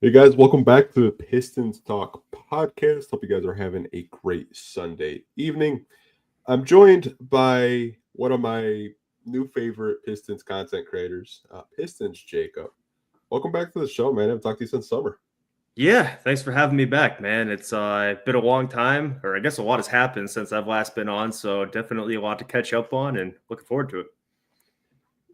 Hey guys, welcome back to the Pistons Talk Podcast. Hope you guys are having a great Sunday evening. I'm joined by one of my new favorite Pistons content creators, Pistons Jacob. Welcome back to the show, man. I haven't talked to you since summer. Yeah, thanks for having me back, man. It's been a long time, or I guess a lot has happened since I've last been on, so definitely a lot to catch up on and looking forward to it.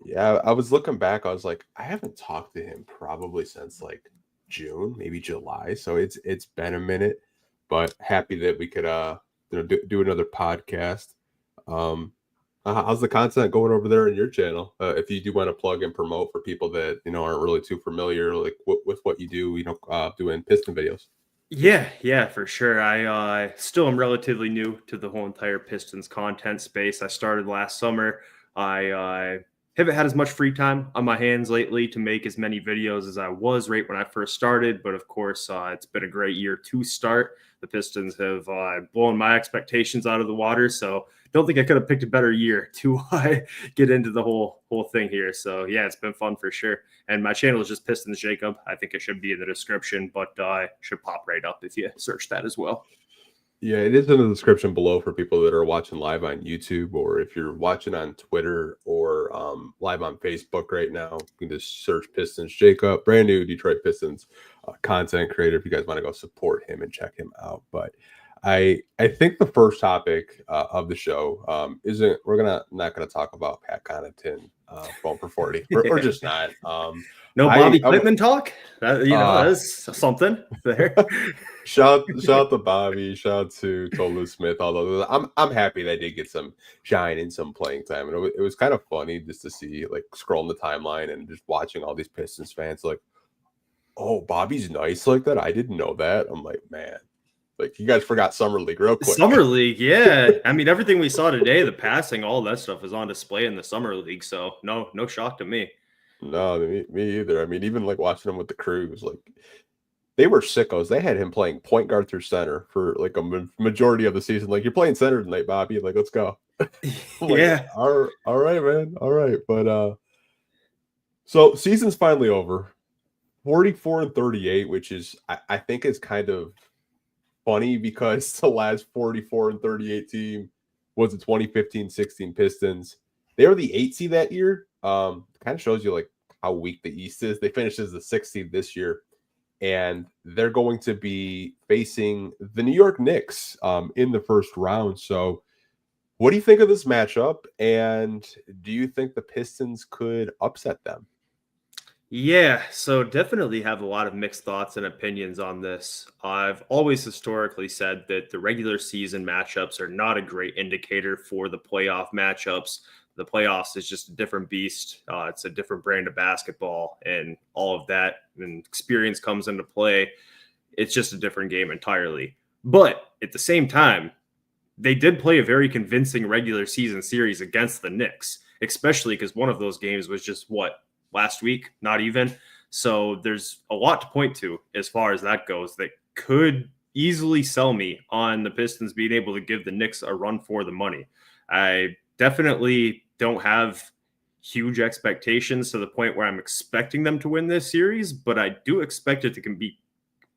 Yeah, I was looking back. I was like, I haven't talked to him probably since like June, maybe July. So it's been a minute, but happy that we could do another podcast. Um, how's the content going over there in your channel? If you do want to plug and promote for people that aren't really too familiar, like with what you do, doing Piston videos. Yeah, for sure. I still am relatively new to the whole entire Pistons content space. I started last summer. I haven't had as much free time on my hands lately to make as many videos as I was right when I first started. But of course, it's been a great year to start. The Pistons have blown my expectations out of the water. So don't think I could have picked a better year to get into the whole thing here. So yeah, it's been fun for sure. And my channel is just Pistons Jacob. I think it should be in the description, but should pop right up if you search that as well. Yeah, it is in the description below for people that are watching live on YouTube, or if you're watching on Twitter or live on Facebook right now, you can just search Pistons Jacob, brand new Detroit Pistons content creator. If you guys want to go support him and check him out, but I think the first topic of the show isn't not gonna talk about Pat Connaughton going for 40 or just not. No Bobby Pittman talk. That's something there. shout out to Bobby, shout out to Tolu Smith. Although I'm happy they did get some shine and some playing time, and it was kind of funny just to see, like, scrolling the timeline and just watching all these Pistons fans like, oh, Bobby's nice like that. I didn't know that. I'm like, man. Like, you guys forgot Summer League real quick. Summer League, yeah. I mean, everything we saw today, the passing, all that stuff is on display in the Summer League. So no shock to me. No, me either. I mean, even like watching him with the Crews, like, they were sickos. They had him playing point guard through center for like a majority of the season. Like, you're playing center tonight, Bobby. Like, let's go. Yeah. All right, man. All right. But so season's finally over. 44-38, which is I think is kind of funny because the last 44-38 team was the 2015-16 Pistons. They were the 8th seed that year. Kind of shows you like how weak the East is. They finished as the 6th seed this year, and they're going to be facing the New York Knicks in the first round. So what do you think of this matchup, and do you think the Pistons could upset them? Yeah, so definitely have a lot of mixed thoughts and opinions on this. I've always historically said that the regular season matchups are not a great indicator for the playoff matchups. The playoffs is just a different beast. It's a different brand of basketball, and all of that and experience comes into play. It's just a different game entirely. But at the same time, they did play a very convincing regular season series against the Knicks, especially because one of those games was just last week, not even. So there's a lot to point to as far as that goes that could easily sell me on the Pistons being able to give the Knicks a run for the money. I definitely don't have huge expectations to the point where I'm expecting them to win this series, but I do expect it to be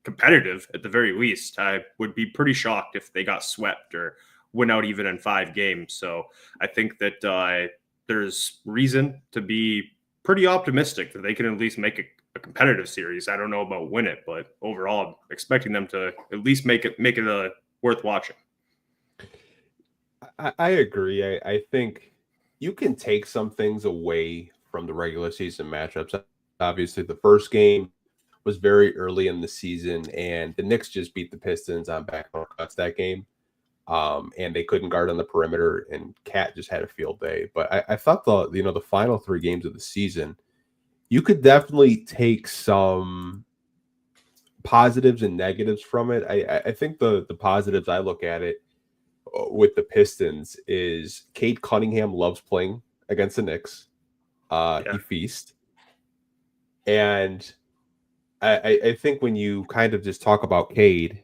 competitive at the very least. I would be pretty shocked if they got swept or went out even in 5 games. So I think that there's reason to be pretty optimistic that they can at least make a competitive series. I don't know about win it, but overall, I'm expecting them to at least make it worth watching. I agree. I think you can take some things away from the regular season matchups. Obviously, the first game was very early in the season, and the Knicks just beat the Pistons on backdoor cuts that game. And they couldn't guard on the perimeter, and Cat just had a field day. But I thought the final 3 games of the season, you could definitely take some positives and negatives from it. I think the positives, I look at it with the Pistons, is Cade Cunningham loves playing against the Knicks. He feasts. And I think when you kind of just talk about Cade,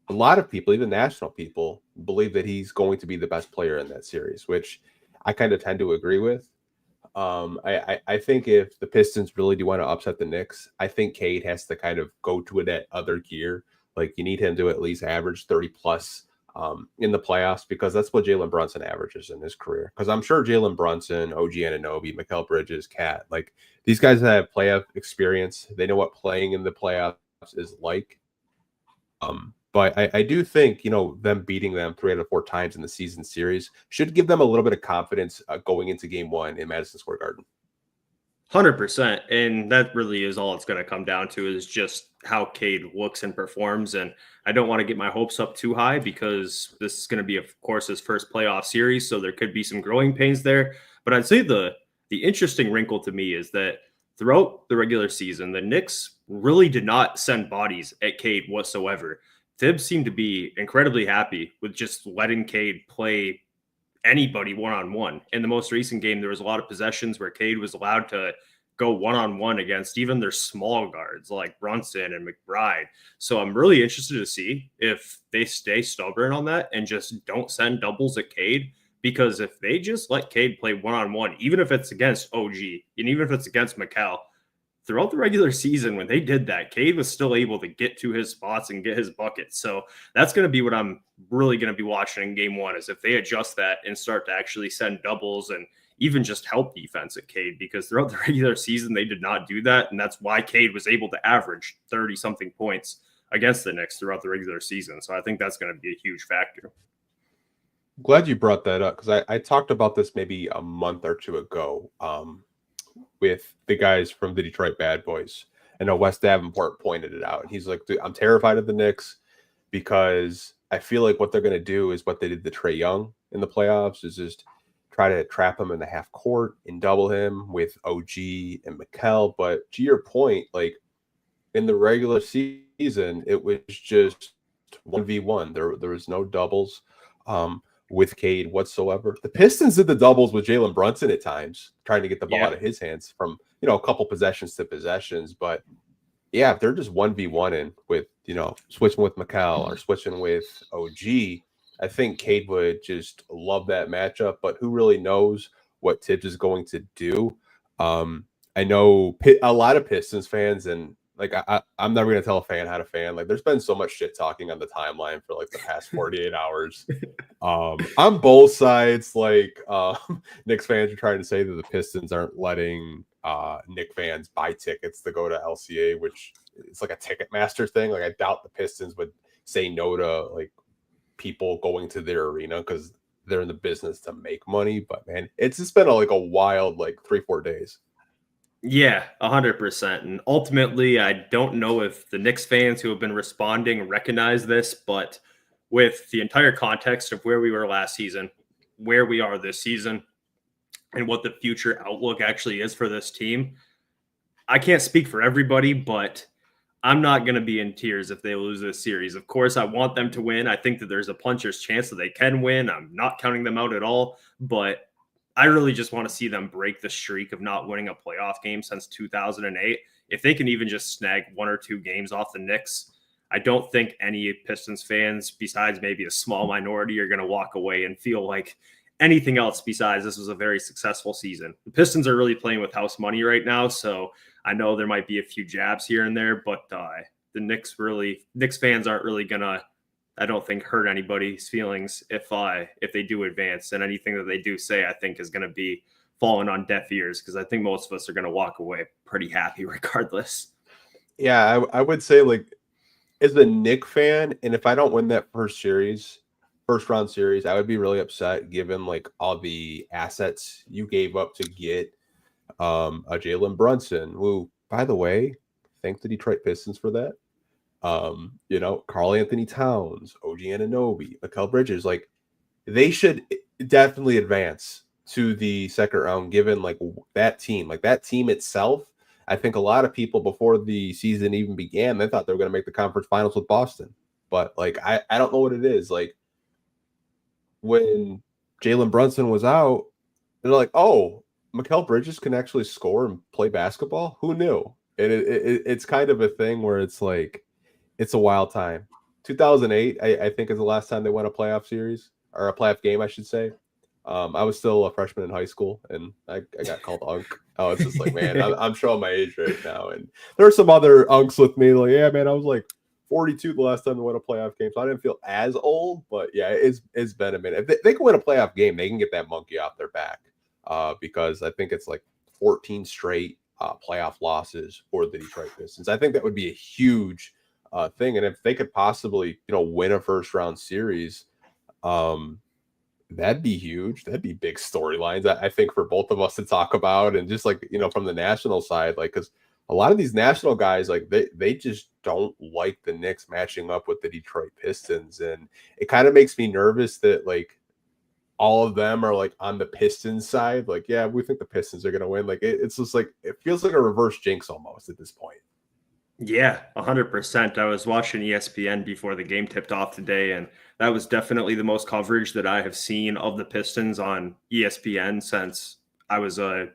a lot of people, even national people, believe that he's going to be the best player in that series, which I kind of tend to agree with. I think if the Pistons really do want to upset the Knicks, I think Cade has to kind of go to that other gear. Like you need him to at least average 30 plus in the playoffs because that's what Jalen Brunson averages in his career. Because I'm sure Jalen Brunson, OG Anunoby, Mikal Bridges, Cat, like these guys have playoff experience. They know what playing in the playoffs is like. But I do think, them beating them 3 out of 4 times in the season series should give them a little bit of confidence going into game 1 in Madison Square Garden. 100%. And that really is all it's going to come down to is just how Cade looks and performs. And I don't want to get my hopes up too high because this is going to be, of course, his first playoff series. So there could be some growing pains there. But I'd say the interesting wrinkle to me is that throughout the regular season, the Knicks really did not send bodies at Cade whatsoever. Thibs seemed to be incredibly happy with just letting Cade play anybody one-on-one. In the most recent game, there was a lot of possessions where Cade was allowed to go one-on-one against even their small guards like Brunson and McBride. So I'm really interested to see if they stay stubborn on that and just don't send doubles at Cade. Because if they just let Cade play one-on-one, even if it's against OG and even if it's against Mikal, throughout the regular season, when they did that, Cade was still able to get to his spots and get his buckets. So that's going to be what I'm really going to be watching in game 1 is if they adjust that and start to actually send doubles and even just help defense at Cade, because throughout the regular season, they did not do that. And that's why Cade was able to average 30 something points against the Knicks throughout the regular season. So I think that's going to be a huge factor. Glad you brought that up because I talked about this maybe a month or 2 ago with the guys from the Detroit Bad Boys. I know Wes Davenport pointed it out. He's like, dude, I'm terrified of the Knicks because I feel like what they're going to do is what they did to Trae Young in the playoffs is just try to trap him in the half court and double him with OG and Mikal. But to your point, like in the regular season, it was just 1v1. There was no doubles with Cade whatsoever. The Pistons did the doubles with Jalen Brunson at times, trying to get the ball out of his hands from, a couple possessions to possessions. But yeah, if they're just 1v1 in with, switching with Mikal or switching with OG, I think Cade would just love that matchup. But who really knows what Tibbs is going to do? I know a lot of Pistons fans, and like I'm never gonna tell a fan how to fan. Like there's been so much shit talking on the timeline for like the past 48 hours. On both sides, like Knicks fans are trying to say that the Pistons aren't letting Knicks fans buy tickets to go to LCA, which it's like a Ticketmaster thing. Like I doubt the Pistons would say no to like people going to their arena because they're in the business to make money. But man, it's just been like a wild like 3-4 days. Yeah, 100%. And ultimately, I don't know if the Knicks fans who have been responding recognize this, but with the entire context of where we were last season, where we are this season, and what the future outlook actually is for this team, I can't speak for everybody, but I'm not going to be in tears if they lose this series. Of course, I want them to win. I think that there's a puncher's chance that they can win. I'm not counting them out at all, but I really just want to see them break the streak of not winning a playoff game since 2008. If they can even just snag 1 or 2 games off the Knicks, I don't think any Pistons fans, besides maybe a small minority, are going to walk away and feel like anything else besides this was a very successful season. The Pistons are really playing with house money right now, so I know there might be a few jabs here and there, but the Knicks fans aren't really going to, I don't think, hurt anybody's feelings if they do advance, and anything that they do say, I think, is going to be falling on deaf ears because I think most of us are going to walk away pretty happy regardless. Yeah, I would say like as a Knicks fan, and if I don't win that first round series, I would be really upset given like all the assets you gave up to get a Jalen Brunson, who, by the way, thank the Detroit Pistons for that. Karl Anthony Towns, OG Anunoby, Mikal Bridges, like they should definitely advance to the second round given like that team itself. I think a lot of people before the season even began, they thought they were going to make the conference finals with Boston. But like, I don't know what it is. Like when Jalen Brunson was out, they're like, oh, Mikal Bridges can actually score and play basketball. Who knew? And it's kind of a thing where it's like, it's a wild time. 2008, I think, is the last time they won a playoff series or a playoff game, I should say. I was still a freshman in high school, and I got called Unk. I was just like, man, I'm showing my age right now. And there are some other Unks with me, like, yeah, man, I was like 42 the last time I won a playoff game, so I didn't feel as old. But yeah, it's been a minute. If they can win a playoff game, they can get that monkey off their back, because I think it's like 14 straight playoff losses for the Detroit Pistons. I think that would be a huge thing, and if they could possibly, win a first round series, that'd be huge. That'd be big storylines, I think, for both of us to talk about. And just like, from the national side, like, because a lot of these national guys, like, they just don't like the Knicks matching up with the Detroit Pistons. And it kind of makes me nervous that, like, all of them are like on the Pistons side. Like, yeah, we think the Pistons are going to win. Like, it's just like, it feels like a reverse jinx almost at this point. Yeah, 100%. I was watching ESPN before the game tipped off today, and that was definitely the most coverage that I have seen of the Pistons on ESPN since I was a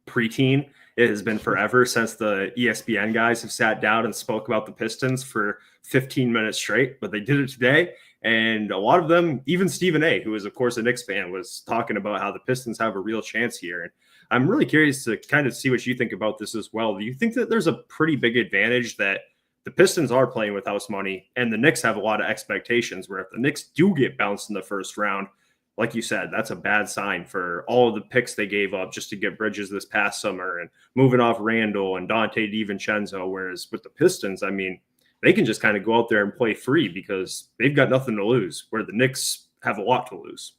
preteen. It has been forever since the ESPN guys have sat down and spoke about the Pistons for 15 minutes straight, but they did it today. And a lot of them, even Stephen A., who is, of course, a Knicks fan, was talking about how the Pistons have a real chance here. And I'm really curious to kind of see what you think about this as well. Do you think that there's a pretty big advantage that the Pistons are playing with house money and the Knicks have a lot of expectations, where if the Knicks do get bounced in the first round, like you said, that's a bad sign for all of the picks they gave up just to get Bridges this past summer and moving off Randall and Dante DiVincenzo. Whereas with the Pistons, I mean, they can just kind of go out there and play free because they've got nothing to lose, where the Knicks have a lot to lose.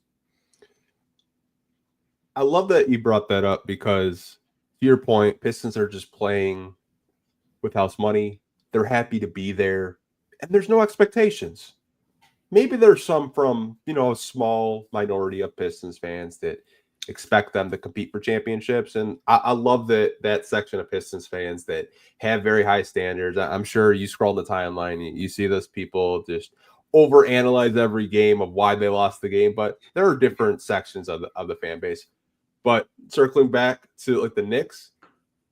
I love that you brought that up because, to your point, Pistons are just playing with house money. They're happy to be there, and there's no expectations. Maybe there's some from, a small minority of Pistons fans that expect them to compete for championships. And I love that section of Pistons fans that have very high standards. I'm sure you scroll the timeline, you see those people just overanalyze every game of why they lost the game. But there are different sections of the fan base. But circling back to like the Knicks,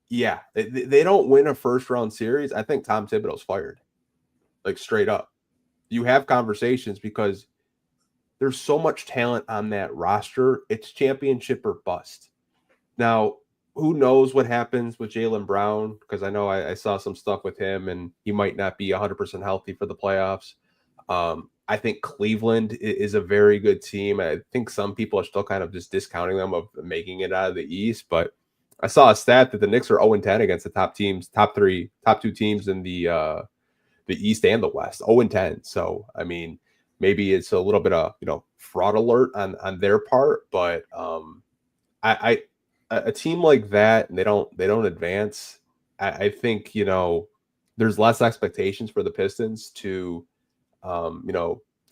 yeah, they don't win a first round series. I think Tom Thibodeau's fired, like straight up. You have conversations because there's so much talent on that roster. It's championship or bust. Now, who knows what happens with Jaylen Brown? Because I know I saw some stuff with him, and he might not be 100% healthy for the playoffs. I think Cleveland is a very good team. I think some people are still kind of just discounting them of making it out of the East. But I saw a stat that the Knicks are 0-10 against the top two teams in the East and the West, 0-10. So, I mean, maybe it's a little bit of, fraud alert on their part, but a team like that, and they don't advance. I think, there's less expectations for the Pistons to,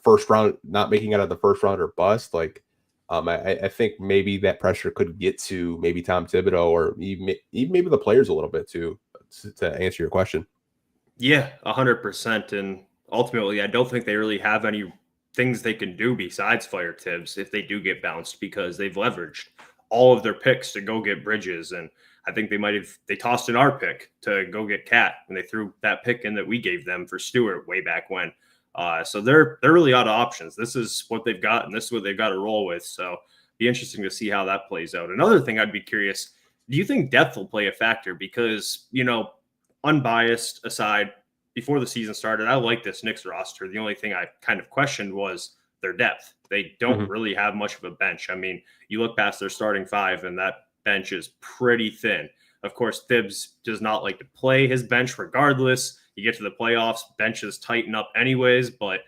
first round, not making it out of the first round or bust. Like, I think maybe that pressure could get to maybe Tom Thibodeau or even maybe the players a little bit too, to answer your question. Yeah, 100%. And ultimately, I don't think they really have any things they can do besides fire Tibbs if they do get bounced, because they've leveraged all of their picks to go get Bridges. And I think they tossed in our pick to go get Cat, and they threw that pick in that we gave them for Stewart way back when. So they're really out of options. This is what they've got, and this is what they've got to roll with. So be interesting to see how that plays out. Another thing I'd be curious, do you think depth will play a factor? Because, unbiased aside, before the season started, I like this Knicks roster. The only thing I kind of questioned was their depth. They don't really have much of a bench. I mean, you look past their starting five, and that bench is pretty thin. Of course, Thibs does not like to play his bench regardless. You get to the playoffs, benches tighten up anyways. But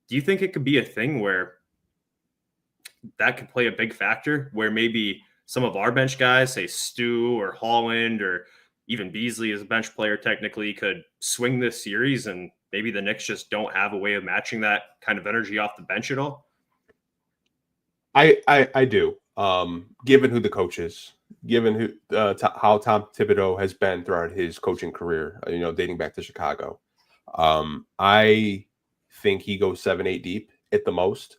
do you think it could be a thing where that could play a big factor, where maybe some of our bench guys, say Stu or Holland or even Beasley as a bench player technically, could swing this series, and maybe the Knicks just don't have a way of matching that kind of energy off the bench at all? I do. Given who the coach is, given who how Tom Thibodeau has been throughout his coaching career, dating back to Chicago, I think he goes 7-8 deep at the most.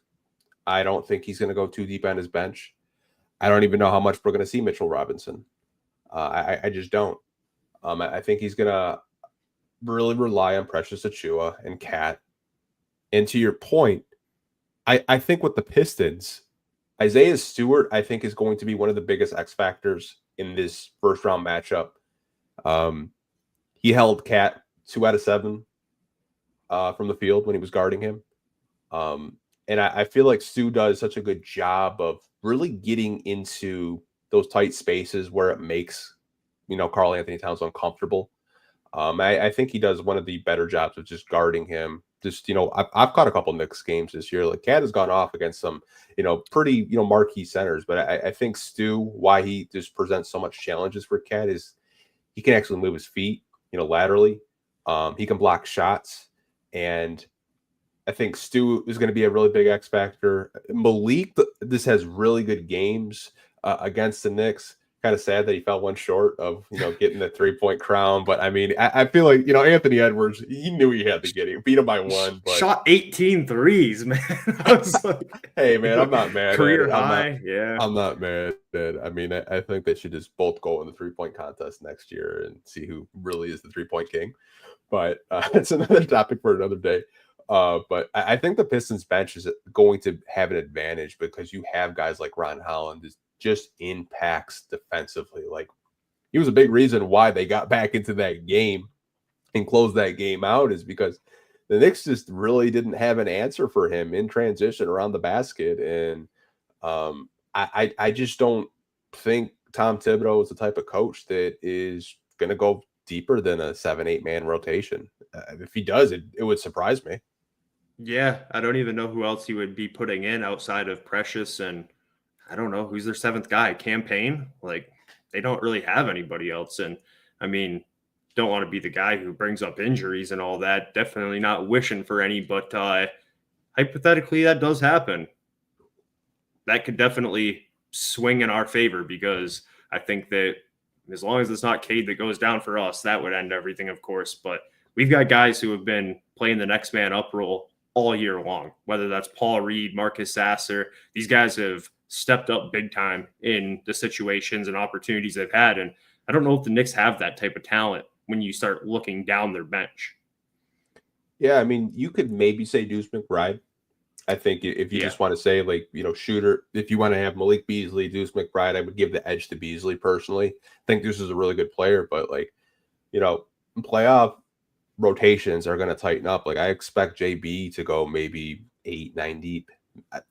I don't think he's going to go too deep on his bench. I don't even know how much we're going to see Mitchell Robinson. I just don't. I think he's going to really rely on Precious Achiuwa and Cat. And to your point, I think with the Pistons, Isaiah Stewart, I think, is going to be one of the biggest X factors in this first round matchup. He held Cat 2 out of 7 from the field when he was guarding him. And I feel like Stu does such a good job of really getting into those tight spaces where it makes, Karl Anthony Towns uncomfortable. I think he does one of the better jobs of just guarding him. Just, I've caught a couple Knicks games this year. Like, Cat has gone off against some, pretty, marquee centers. But I think Stu, why he just presents so much challenges for Cat is he can actually move his feet, laterally. He can block shots. And I think Stu is going to be a really big X factor. Malik, this has really good games against the Knicks. Kind of sad that he fell one short of, getting the 3-point crown. But I mean, I feel like, Anthony Edwards, he knew he had to get it. Beat him by one. But shot 18 threes, man. I was like, hey, man, I'm not mad. Career high. Yeah. I'm not mad. I mean, I think they should just both go in the 3-point contest next year and see who really is the 3-point king. But it's another topic for another day. But I think the Pistons bench is going to have an advantage because you have guys like Ron Holland just impacts defensively. Like, he was a big reason why they got back into that game and closed that game out, is because the Knicks just really didn't have an answer for him in transition around the basket. And I just don't think Tom Thibodeau is the type of coach that is going to go deeper than a 7-8 man rotation. If he does, it would surprise me. Yeah, I don't even know who else he would be putting in outside of Precious, and I don't know who's their 7th guy. Campaign? Like, they don't really have anybody else. And I mean, don't want to be the guy who brings up injuries and all that. Definitely not wishing for any, but hypothetically, that does happen. That could definitely swing in our favor, because I think that as long as it's not Cade that goes down for us, that would end everything, of course. But we've got guys who have been playing the next man up role all year long, whether that's Paul Reed, Marcus Sasser. These guys have stepped up big time in the situations and opportunities they've had. And I don't know if the Knicks have that type of talent when you start looking down their bench. Yeah, I mean, you could maybe say Deuce McBride. I think if you just want to say, like, shooter, if you want to have Malik Beasley, Deuce McBride, I would give the edge to Beasley personally. I think Deuce is a really good player, but playoff rotations are going to tighten up. Like, I expect JB to go maybe 8, 9 deep.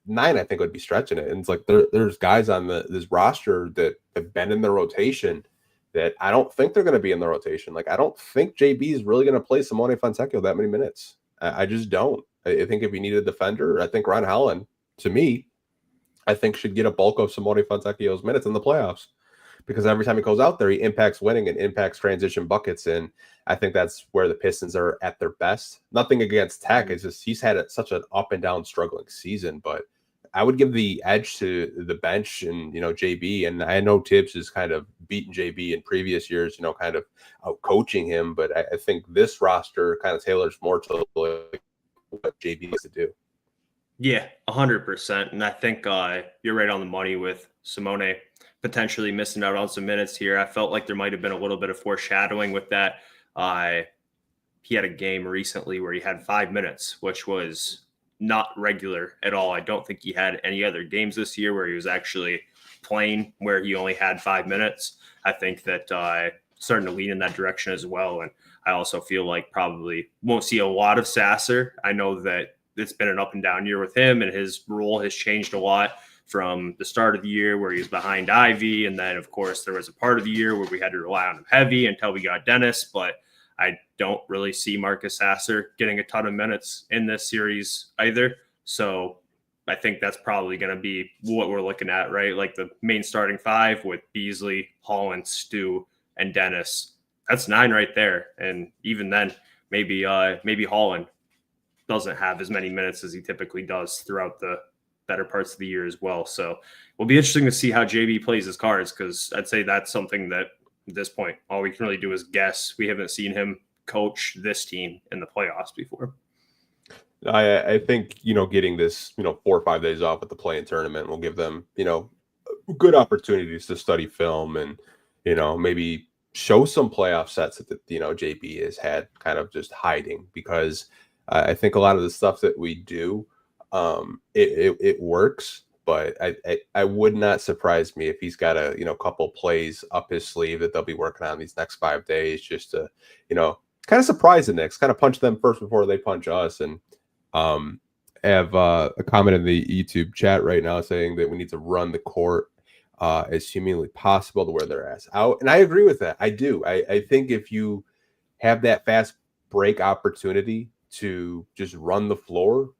9, I think, would be stretching it. And it's like there's guys on this roster that have been in the rotation that I don't think they're going to be in the rotation. Like, I don't think JB is really going to play Simone Fontecchio that many minutes. I just don't. I think if you need a defender, I think Ron Holland, to me, I think should get a bulk of Simone Fontecchio's minutes in the playoffs, because every time he goes out there, he impacts winning and impacts transition buckets. And I think that's where the Pistons are at their best. Nothing against Tech. It's just he's had such an up and down struggling season. But I would give the edge to the bench and, JB. And I know Tibbs has kind of beaten JB in previous years, kind of out coaching him. But I think this roster kind of tailors more to what JB needs to do. Yeah, 100%. And I think you're right on the money with Simone potentially missing out on some minutes here. I felt like there might have been a little bit of foreshadowing with that. He had a game recently where he had 5 minutes, which was not regular at all. I don't think he had any other games this year where he was actually playing where he only had 5 minutes. I think that starting to lean in that direction as well. And I also feel like probably won't see a lot of Sasser. I know that it's been an up and down year with him, and his role has changed a lot from the start of the year where he was behind Ivy. And then, of course, there was a part of the year where we had to rely on him heavy until we got Dennis. But I don't really see Marcus Sasser getting a ton of minutes in this series either. So I think that's probably going to be what we're looking at, right? Like the main starting 5 with Beasley, Holland, Stu, and Dennis. That's 9 right there. And even then, maybe Holland doesn't have as many minutes as he typically does throughout the better parts of the year as well. So it'll be interesting to see how JB plays his cards, because I'd say that's something that at this point, all we can really do is guess. We haven't seen him coach this team in the playoffs before. I think, getting this, 4 or 5 days off at the play-in tournament will give them, good opportunities to study film and, maybe show some playoff sets that, JB has had kind of just hiding, because I think a lot of the stuff that we do, it works, but I would not surprise me if he's got a couple plays up his sleeve that they'll be working on these next 5 days just to kind of surprise the Knicks, kind of punch them first before they punch us. And have a comment in the YouTube chat right now saying that we need to run the court as humanly possible to wear their ass out, and I agree with that. I do. I think if you have that fast break opportunity to just run the floor.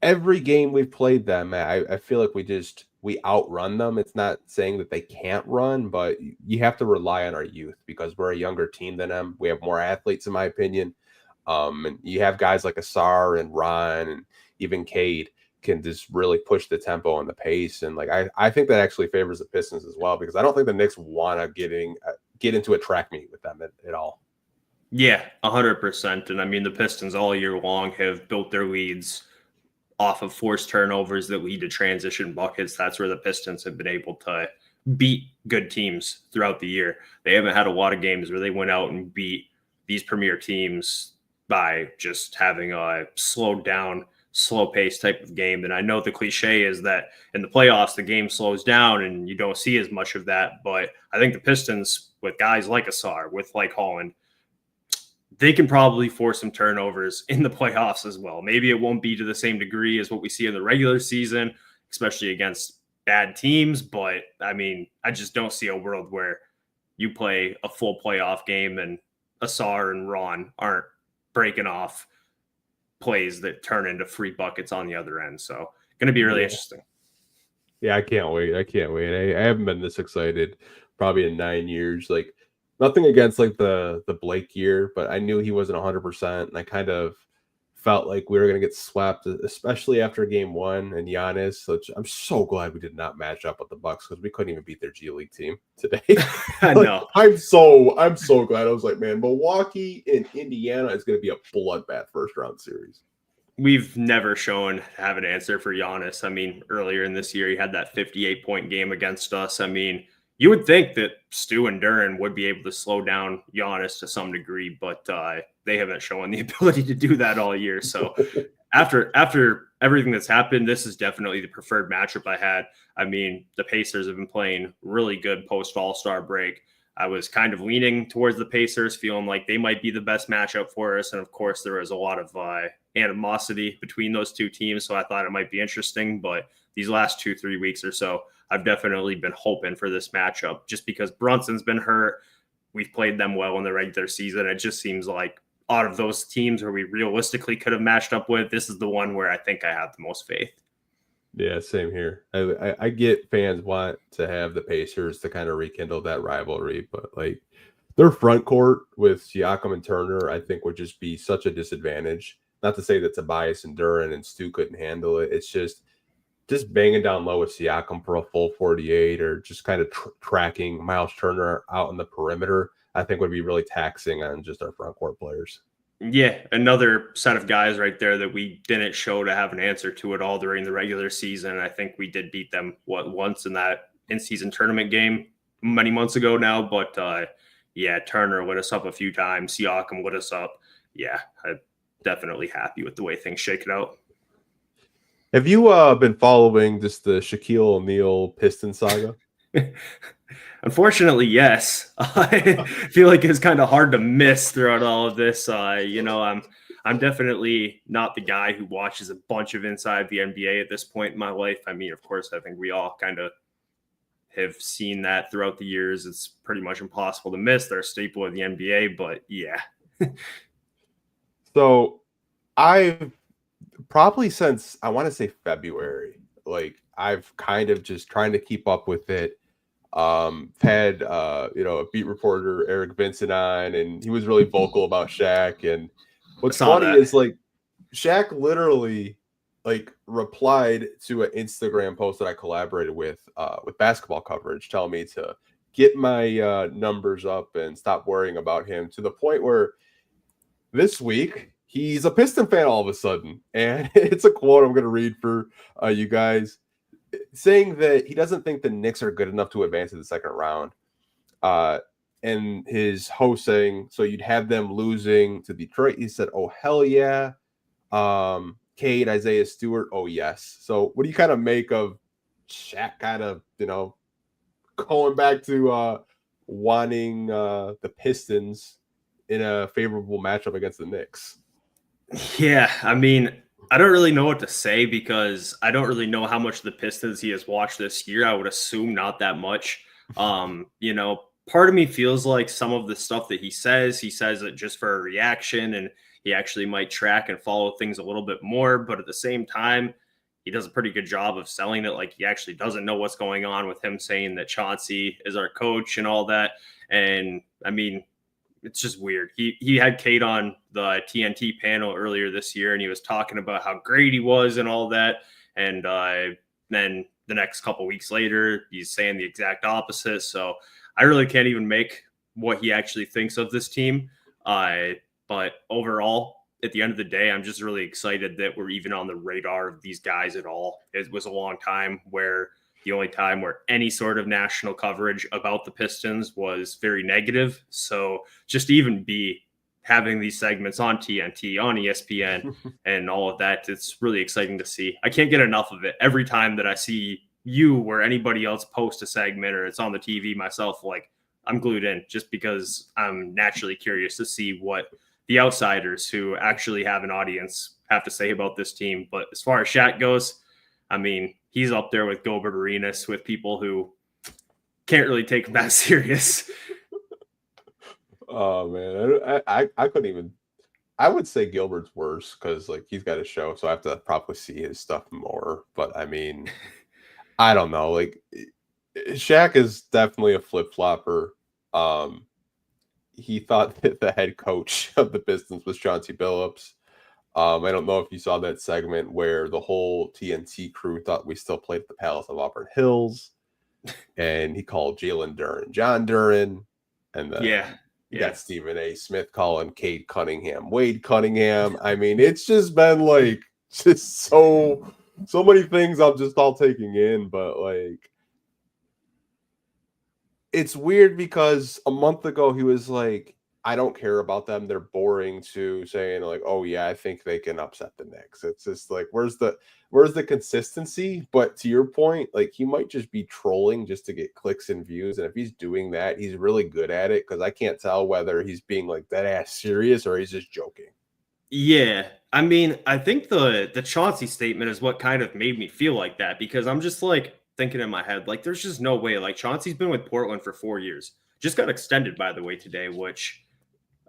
Every game we've played them, I feel like we outrun them. It's not saying that they can't run, but you have to rely on our youth because we're a younger team than them. We have more athletes, in my opinion. And you have guys like Asar and Ron and even Cade can just really push the tempo and the pace. And like I think that actually favors the Pistons as well because I don't think the Knicks want to get into a track meet with them at all. Yeah, 100%. And I mean, the Pistons all year long have built their leads off of forced turnovers that lead to transition buckets. That's where the Pistons have been able to beat good teams throughout the year. They haven't had a lot of games where they went out and beat these premier teams by just having a slowed down, slow pace type of game. And I know the cliche is that in the playoffs, the game slows down and you don't see as much of that. But I think the Pistons, with guys like Asar, with like Holland, they can probably force some turnovers in the playoffs as well. Maybe it won't be to the same degree as what we see in the regular season, especially against bad teams. But I mean, I just don't see a world where you play a full playoff game and Asar and Ron aren't breaking off plays that turn into free buckets on the other end. So going to be really interesting. Yeah, I can't wait. I haven't been this excited probably in 9 years. Like, nothing against like the Blake year, but I knew he wasn't 100%, and I kind of felt like we were going to get swept, especially after game one and Giannis. Which I'm so glad we did not match up with the Bucks because we couldn't even beat their G League team today. I know. I'm so glad. I was like, man, Milwaukee and Indiana is going to be a bloodbath first round series. We've never shown to have an answer for Giannis. I mean, earlier in this year, he had that 58-point game against us. I mean, you would think that Stu and Duran would be able to slow down Giannis to some degree, but they haven't shown the ability to do that all year. So after everything that's happened, this is definitely the preferred matchup I had. I mean, the Pacers have been playing really good post All-Star break. I was kind of leaning towards the Pacers, feeling like they might be the best matchup for us. And of course, there was a lot of animosity between those two teams. So I thought it might be interesting, but these last 2-3 weeks or so, I've definitely been hoping for this matchup just because Brunson's been hurt. We've played them well in the regular season. It just seems like out of those teams where we realistically could have matched up with, this is the one where I think I have the most faith. Yeah, same here. I get fans want to have the Pacers to kind of rekindle that rivalry, but like their front court with Siakam and Turner, I think would just be such a disadvantage. Not to say that Tobias and Duran and Stu couldn't handle it. It's just banging down low with Siakam for a full 48 or just kind of tracking Miles Turner out on the perimeter, I think would be really taxing on just our front court players. Yeah, another set of guys right there that we didn't show to have an answer to it all during the regular season. I think we did beat them once in that in-season tournament game many months ago now. But yeah, Turner lit us up a few times. Siakam lit us up. Yeah, I'm definitely happy with the way things shake it out. Have you been following just the Shaquille O'Neal Piston saga? Unfortunately, yes. I feel like it's kind of hard to miss throughout all of this. I'm definitely not the guy who watches a bunch of Inside the NBA at this point in my life. I mean, of course, I think we all kind of have seen that throughout the years. It's pretty much impossible to miss. They're a staple of the NBA, but yeah. So I've probably since I want to say February, like I've kind of just trying to keep up with it. Had a beat reporter, Eric Vincent, on, and he was really vocal about Shaq. And what's funny is like Shaq literally like replied to an Instagram post that I collaborated with basketball coverage, telling me to get my numbers up and stop worrying about him, to the point where this week he's a Piston fan all of a sudden. And it's a quote I'm going to read for you guys, saying that he doesn't think the Knicks are good enough to advance to the second round. And his host saying, so you'd have them losing to Detroit. He said, oh, hell yeah. Cade, Isaiah Stewart, oh yes. So what do you kind of make of Shaq kind of, going back to wanting the Pistons in a favorable matchup against the Knicks? Yeah, I mean, I don't really know what to say because I don't really know how much of the Pistons he has watched this year. I would assume not that much. Part of me feels like some of the stuff that he says it just for a reaction, and he actually might track and follow things a little bit more. But at the same time, he does a pretty good job of selling it like he actually doesn't know what's going on, with him saying that Chauncey is our coach and all that. And I mean, it's just weird. He had Kate on the TNT panel earlier this year, and he was talking about how great he was and all that. And then the next couple weeks later, he's saying the exact opposite. So I really can't even make what he actually thinks of this team. But overall, at the end of the day, I'm just really excited that we're even on the radar of these guys at all. It was a long time where the only time where any sort of national coverage about the Pistons was very negative. So just to even be having these segments on TNT, on ESPN, and all of that, it's really exciting to see. I can't get enough of it. Every time that I see you or anybody else post a segment or it's on the TV myself, like, I'm glued in just because I'm naturally curious to see what the outsiders who actually have an audience have to say about this team. But as far as Shaq goes, I mean, he's up there with Gilbert Arenas, with people who can't really take him that serious. Oh man, I couldn't even. I would say Gilbert's worse because like he's got a show, so I have to probably see his stuff more. But I mean, I don't know. Like Shaq is definitely a flip flopper. He thought that the head coach of the Pistons was Chauncey Billups. I don't know if you saw that segment where the whole TNT crew thought we still played at the Palace of Auburn Hills, and he called Jalen Duren John Duren, and then you got Stephen A. Smith calling Cade Cunningham Wade Cunningham. I mean, it's just been like just so many things I'm just all taking in, but like it's weird because a month ago he was like, I don't care about them, they're boring, to saying like, oh yeah, I think they can upset the Knicks. It's just like, where's the consistency? But to your point, like he might just be trolling just to get clicks and views. And if he's doing that, he's really good at it, because I can't tell whether he's being like that ass serious or he's just joking. Yeah. I mean, I think the Chauncey statement is what kind of made me feel like that, because I'm just like thinking in my head, like, there's just no way. Like, Chauncey's been with Portland for 4 years. Just got extended, by the way, today, which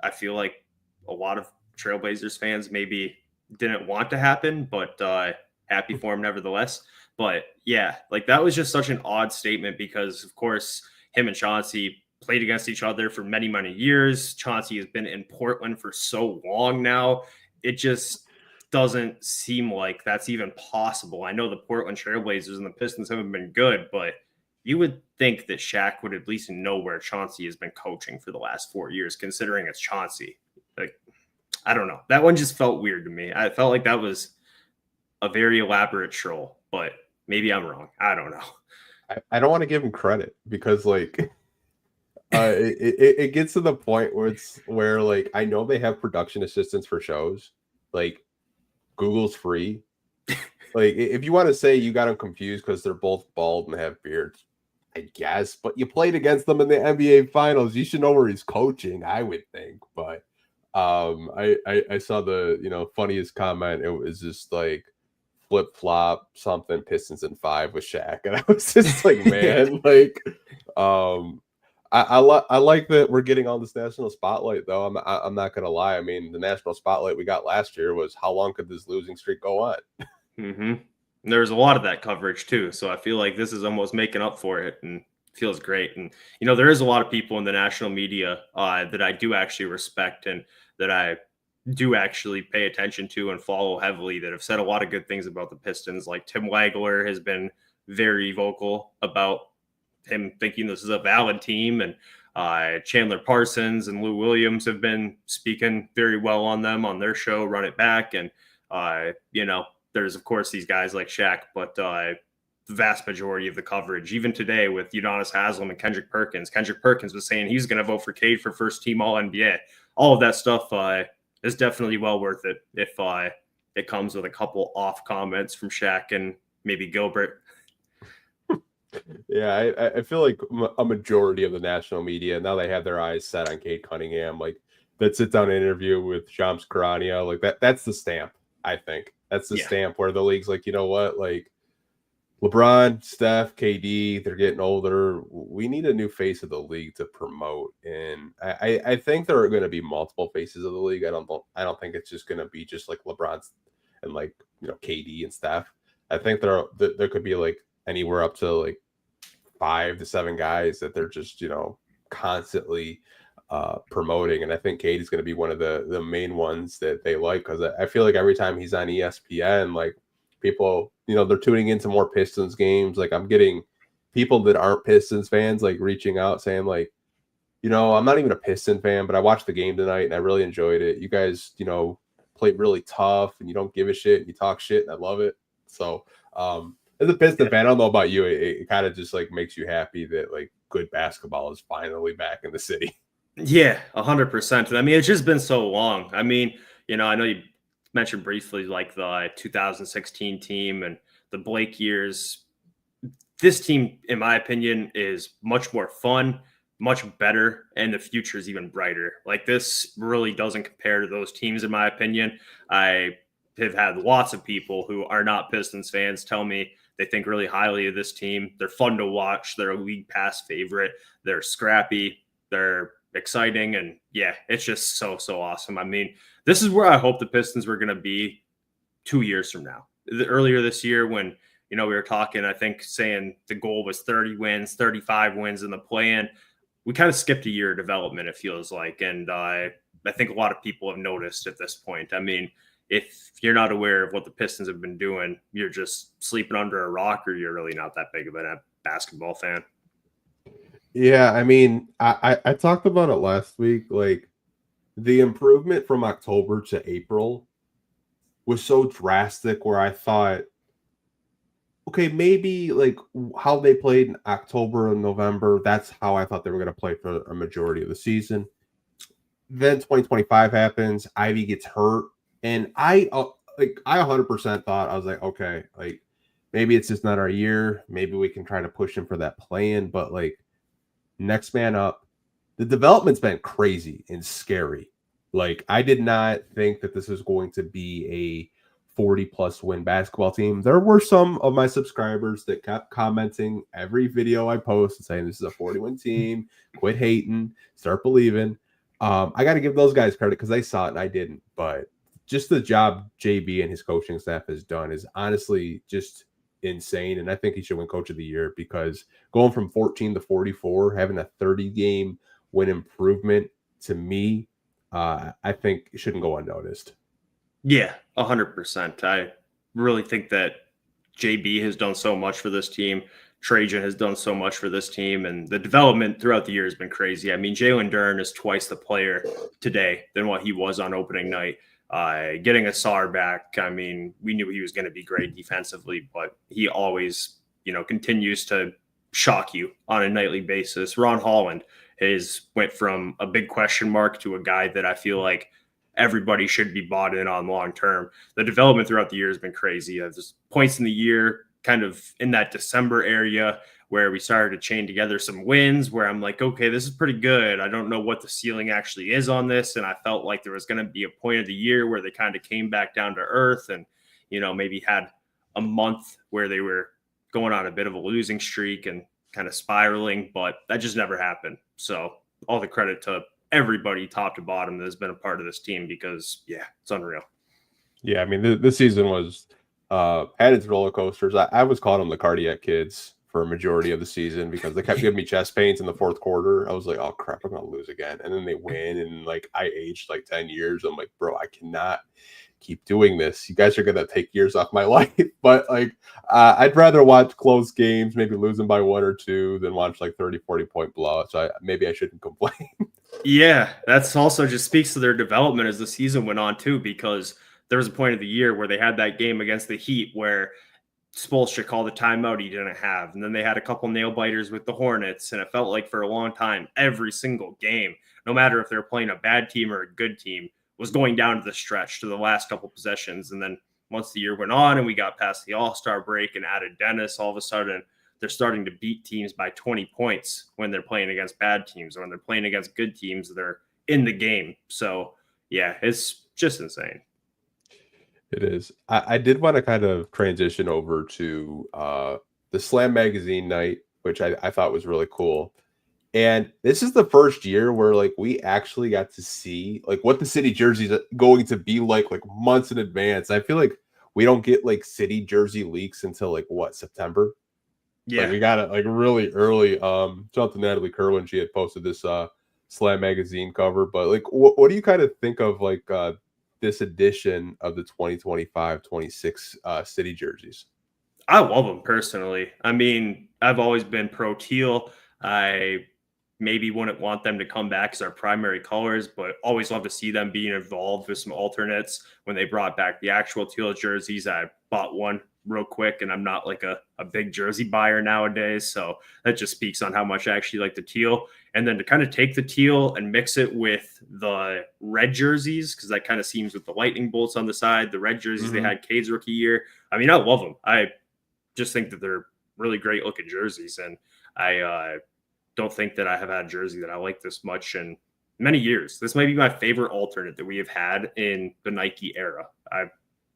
I feel like a lot of Trailblazers fans maybe didn't want to happen, but happy for him nevertheless. But yeah, like that was just such an odd statement because, of course, him and Chauncey played against each other for many, many years. Chauncey has been in Portland for so long now. It just doesn't seem like that's even possible. I know the Portland Trailblazers and the Pistons haven't been good, but you would think that Shaq would at least know where Chauncey has been coaching for the last 4 years, considering it's Chauncey. Like, I don't know. That one just felt weird to me. I felt like that was a very elaborate troll, but maybe I'm wrong. I don't know. I don't want to give him credit because like it gets to the point where like I know they have production assistants for shows. Like Google's free. Like if you want to say you got them confused because they're both bald and have beards, I guess, but you played against them in the NBA finals. You should know where he's coaching, I would think. But I saw the funniest comment. It was just like flip flop something Pistons in 5 with Shaq, and I was just like, man, like I like that we're getting on this national spotlight though. I'm not gonna lie. I mean, the national spotlight we got last year was how long could this losing streak go on? Mm-hmm. There's a lot of that coverage too, so I feel like this is almost making up for it, and feels great. And there is a lot of people in the national media that I do actually respect and that I do actually pay attention to and follow heavily that have said a lot of good things about the Pistons. Like Tim Wagler has been very vocal about him thinking this is a valid team, and Chandler Parsons and Lou Williams have been speaking very well on them on their show, Run It Back. And there's of course these guys like Shaq, but the vast majority of the coverage, even today with Udonis Haslem and Kendrick Perkins was saying he's going to vote for Cade for first team All NBA. All of that stuff is definitely well worth it if it comes with a couple off comments from Shaq and maybe Gilbert. Yeah, I feel like a majority of the national media, now they have their eyes set on Cade Cunningham, like that sit down interview with Shams Charania, like that's the stamp, I think. That's the stamp where the league's like, you know what, like LeBron, Steph, KD, they're getting older. We need a new face of the league to promote. And I think there are going to be multiple faces of the league. I don't think it's just going to be just like LeBron's and like, KD and Steph. I think there could be like anywhere up to like 5 to 7 guys that they're just, constantly promoting. And I think Cade is going to be one of the main ones that they like, because I feel like every time he's on ESPN, like people, they're tuning into more Pistons games. Like I'm getting people that aren't Pistons fans like reaching out saying like, I'm not even a Piston fan, but I watched the game tonight and I really enjoyed it. You guys, played really tough and you don't give a shit and you talk shit and I love it. So as a Piston fan, I don't know about you, it kind of just like makes you happy that like good basketball is finally back in the city. Yeah, 100%. I mean, it's just been so long. I mean, I know you mentioned briefly like the 2016 team and the Blake years. This team, in my opinion, is much more fun, much better, and the future is even brighter. Like this really doesn't compare to those teams, in my opinion. I have had lots of people who are not Pistons fans tell me they think really highly of this team. They're fun to watch. They're a league pass favorite. They're scrappy. They're exciting. And yeah, it's just so awesome. I mean, this is where I hope the Pistons were going to be 2 years from now. Earlier this year when, we were talking, I think saying the goal was 30 wins, 35 wins in the play-in. We kind of skipped a year of development, it feels like. And I think a lot of people have noticed at this point. I mean, if you're not aware of what the Pistons have been doing, you're just sleeping under a rock, or you're really not that big of a basketball fan. Yeah, I mean, I talked about it last week. Like the improvement from October to April was so drastic where I thought, okay, maybe like how they played in October and November, that's how I thought they were going to play for a majority of the season. Then 2025 happens, Ivy gets hurt, and I 100% thought, I was like, okay, like maybe it's just not our year. Maybe we can try to push him for that play-in, but like next man up. The development's been crazy and scary. Like I did not think that this was going to be a 40+ win basketball team. There were some of my subscribers that kept commenting every video I post and saying this is a 40-win team. Quit hating, start believing. I got to give those guys credit because they saw it and I didn't. But just the job JB and his coaching staff has done is honestly just insane. And I think he should win Coach of the Year because going from 14 to 44, having a 30-game win improvement, to me, I think it shouldn't go unnoticed. Yeah, 100%. I really think that JB has done so much for this team. Trajan has done so much for this team, and the development throughout the year has been crazy. I mean, Jalen Duren is twice the player today than what he was on opening night. Getting Asar back, I mean, we knew he was going to be great defensively, but he always, continues to shock you on a nightly basis. Ron Holland went from a big question mark to a guy that I feel like everybody should be bought in on long term. The development throughout the year has been crazy. There's points in the year, kind of in that December area, where we started to chain together some wins where I'm like, okay, this is pretty good. I don't know what the ceiling actually is on this. And I felt like there was going to be a point of the year where they kind of came back down to earth and, maybe had a month where they were going on a bit of a losing streak and kind of spiraling, but that just never happened. So all the credit to everybody top to bottom that has been a part of this team because, yeah, it's unreal. Yeah, I mean, this season was had its roller coasters. I was calling them the cardiac kids for a majority of the season because they kept giving me chest pains in the fourth quarter. I was like, oh, crap, I'm going to lose again. And then they win, and, like, I aged, like, 10 years. I'm like, bro, I cannot keep doing this. You guys are going to take years off my life. But, like, I'd rather watch close games, maybe losing by 1 or 2, than watch, like, 30, 40-point blowout. So maybe I shouldn't complain. Yeah, that's also just speaks to their development as the season went on, too, because there was a point of the year where they had that game against the Heat where Spoelstra called a timeout he didn't have. And then they had a couple nail biters with the Hornets. And it felt like for a long time, every single game, no matter if they're playing a bad team or a good team, was going down to the stretch to the last couple possessions. And then once the year went on and we got past the All-Star break and added Dennis, all of a sudden they're starting to beat teams by 20 points when they're playing against bad teams, or when they're playing against good teams, they're in the game. So yeah, it's just insane. It is. I did want to kind of transition over to the Slam Magazine night, which I thought was really cool. And this is the first year where like we actually got to see like what the city jerseys are going to be like months in advance. I feel like we don't get like city jersey leaks until like what, September? Yeah. Like we got it like really early. Shout out to Natalie Kerwin. She had posted this Slam Magazine cover. But like what do you kind of think of like this edition of the 2025-26 city jerseys? I love them personally. I mean, I've always been pro teal. I maybe wouldn't want them to come back as our primary colors, but always love to see them being involved with some alternates. When they brought back the actual teal jerseys, I bought one real quick, and I'm not like a big jersey buyer nowadays. So that just speaks on how much I actually like the teal. And then to kind of take the teal and mix it with the red jerseys, because that kind of seems with the lightning bolts on the side, the red jerseys they had Cade's rookie year. I mean, I love them. I just think that they're really great looking jerseys. And I don't think that I have had a jersey that I like this much in many years. This might be my favorite alternate that we have had in the Nike era. I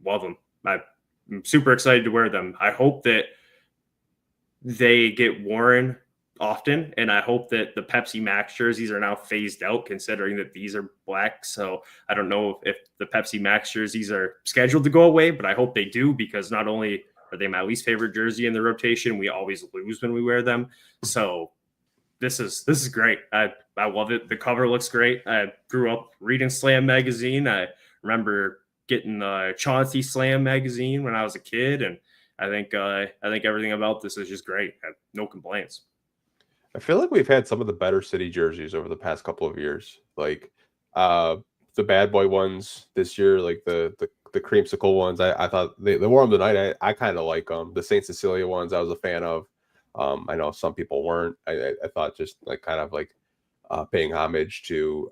love them. I'm super excited to wear them. I hope that they get worn often, and I hope that the Pepsi Max jerseys are now phased out, considering that these are black. So I don't know if the Pepsi Max jerseys are scheduled to go away, but I hope they do, because not only are they my least favorite jersey in the rotation, we always lose when we wear them. So this is great. I love it. The cover looks great. I grew up reading Slam magazine. I remember getting the Chauncey Slam magazine when I was a kid, and I think everything about this is just great. I have no complaints. I feel like we've had some of the better city jerseys over the past couple of years. Like the bad boy ones this year, like the creamsicle ones. I thought they wore them tonight. I kind of like them. The Saint Cecilia ones I was a fan of. I know some people weren't. I thought just like kind of like paying homage to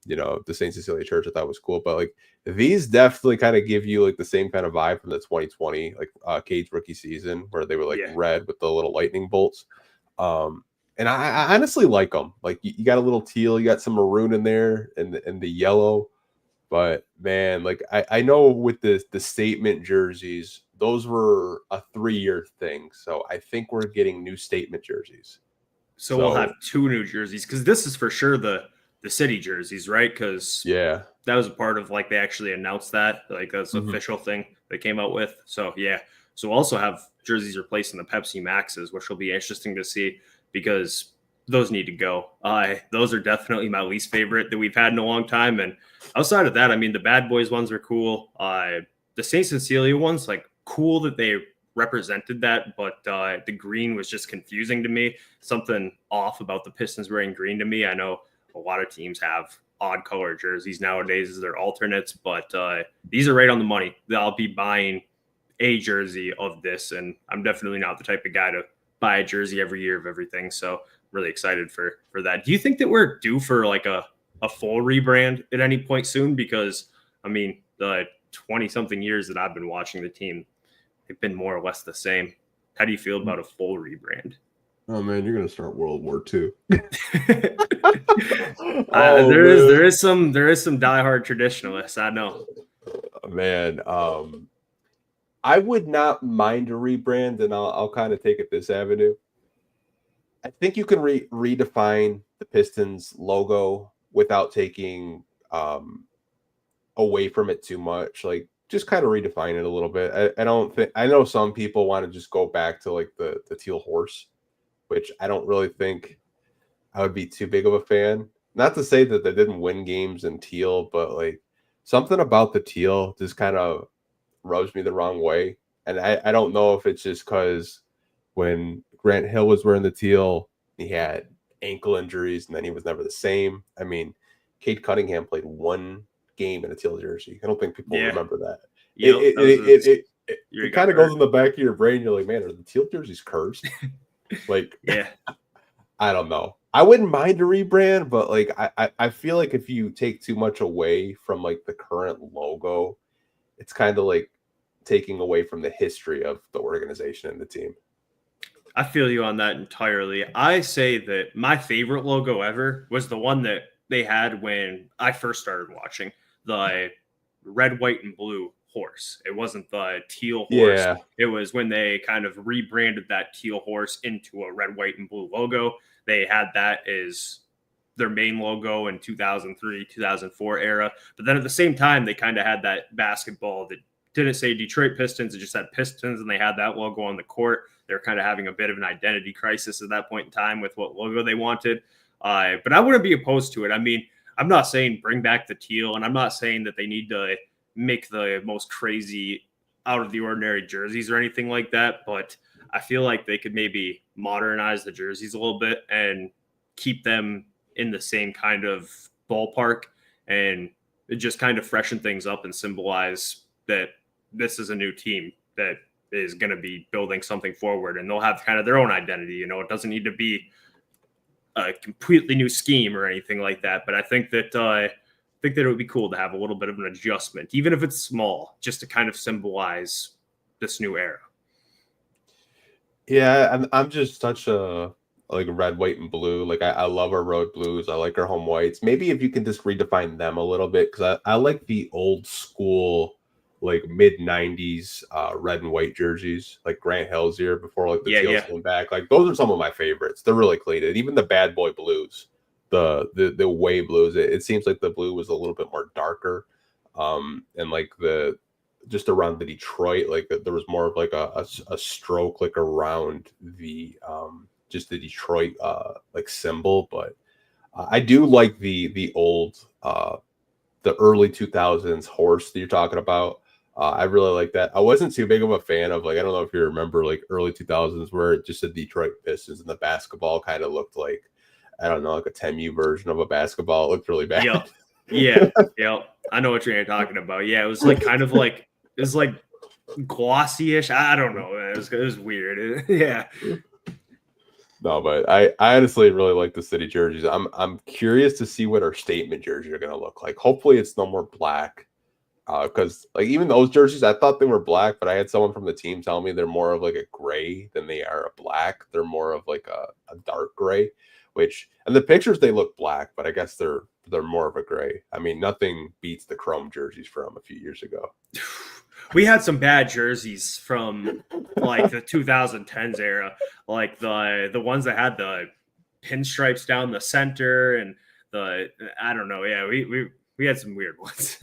the Saint Cecilia Church. I thought was cool. But like these definitely kind of give you like the same kind of vibe from the 2020 like Cade's rookie season, where they were like red with the little lightning bolts. And I honestly like them. Like you got a little teal, you got some maroon in there, and the yellow. But man, like I know with the statement jerseys, those were a 3-year thing. So I think we're getting new statement jerseys. So we'll have 2 new jerseys, because this is for sure the city jerseys, right? Because that was a part of like they actually announced that, like that's an official thing they came out with. So yeah, so we'll also have jerseys replacing the Pepsi Maxes, which will be interesting to see, because those need to go. Those are definitely my least favorite that we've had in a long time. And outside of that, I mean, the Bad Boys ones are cool. The Saint Cecilia ones, like, cool that they represented that, but the green was just confusing to me. Something off about the Pistons wearing green to me. I know a lot of teams have odd color jerseys nowadays as their alternates, but these are right on the money. I'll be buying a jersey of this, and I'm definitely not the type of guy to buy a jersey every year of everything. So really excited for that. Do you think that we're due for like a full rebrand at any point soon? Because I mean, the 20-something years that I've been watching the team, they've been more or less the same. How do you feel about a full rebrand? Oh man, you're gonna start World War II. There is some diehard traditionalists, I know. Man, I would not mind a rebrand, and I'll kind of take it this avenue. I think you can redefine the Pistons logo without taking away from it too much. Like, just kind of redefine it a little bit. I know some people want to just go back to like the teal horse, which I don't really think I would be too big of a fan. Not to say that they didn't win games in teal, but like something about the teal just kind of rubs me the wrong way. And I don't know if it's just because when Grant Hill was wearing the teal, he had ankle injuries and then he was never the same. I mean, Cade Cunningham played 1 game in a teal jersey. I don't think people remember that. It kind of goes in the back of your brain. You're like, man, are the teal jerseys cursed? Like, yeah, I don't know. I wouldn't mind a rebrand, but like I feel like if you take too much away from like the current logo, it's kind of like taking away from the history of the organization and the team. I feel you on that entirely. I say that my favorite logo ever was the one that they had when I first started watching, the red, white, and blue horse. It wasn't the teal horse. Yeah. It was when they kind of rebranded that teal horse into a red, white, and blue logo. They had that as their main logo in 2003, 2004 era. But then at the same time, they kind of had that basketball that didn't say Detroit Pistons. It just said Pistons, and they had that logo on the court. They're kind of having a bit of an identity crisis at that point in time with what logo they wanted. But I wouldn't be opposed to it. I mean, I'm not saying bring back the teal, and I'm not saying that they need to make the most crazy out of the ordinary jerseys or anything like that. But I feel like they could maybe modernize the jerseys a little bit and keep them in the same kind of ballpark and just kind of freshen things up and symbolize that this is a new team that is going to be building something forward, and they'll have kind of their own identity. You know, it doesn't need to be a completely new scheme or anything like that. But I think that it would be cool to have a little bit of an adjustment, even if it's small, just to kind of symbolize this new era. Yeah, I'm just such a like red, white, and blue. Like I love our road blues. I like our home whites. Maybe if you can just redefine them a little bit, because I like the old school, like mid '90s red and white jerseys, like Grant Hill's here before like the teals came back. Like those are some of my favorites. They're really clean. And even the bad boy blues, the way blues. It seems like the blue was a little bit more darker, and like the just around the Detroit, like there was more of like a stroke like around the just the Detroit like symbol. But I do like the old the early 2000s horse that you're talking about. I really like that. I wasn't too big of a fan of like, I don't know if you remember like early 2000s where it just the Detroit Pistons and the basketball kind of looked like, I don't know, like a 10U version of a basketball. It looked really bad. Yeah. I know what you're talking about. Yeah, it was like kind of like, it was like glossy-ish. I don't know. It was weird. Yeah. No, but I honestly really like the city jerseys. I'm curious to see what our statement jerseys are going to look like. Hopefully it's no more black. Because like even those jerseys, I thought they were black, but I had someone from the team tell me they're more of like a gray than they are a black. They're more of like a dark gray, which and the pictures they look black, but I guess they're more of a gray. I mean, nothing beats the chrome jerseys from a few years ago. We had some bad jerseys from like the 2010s era, like the ones that had the pinstripes down the center and I don't know. Yeah, we had some weird ones.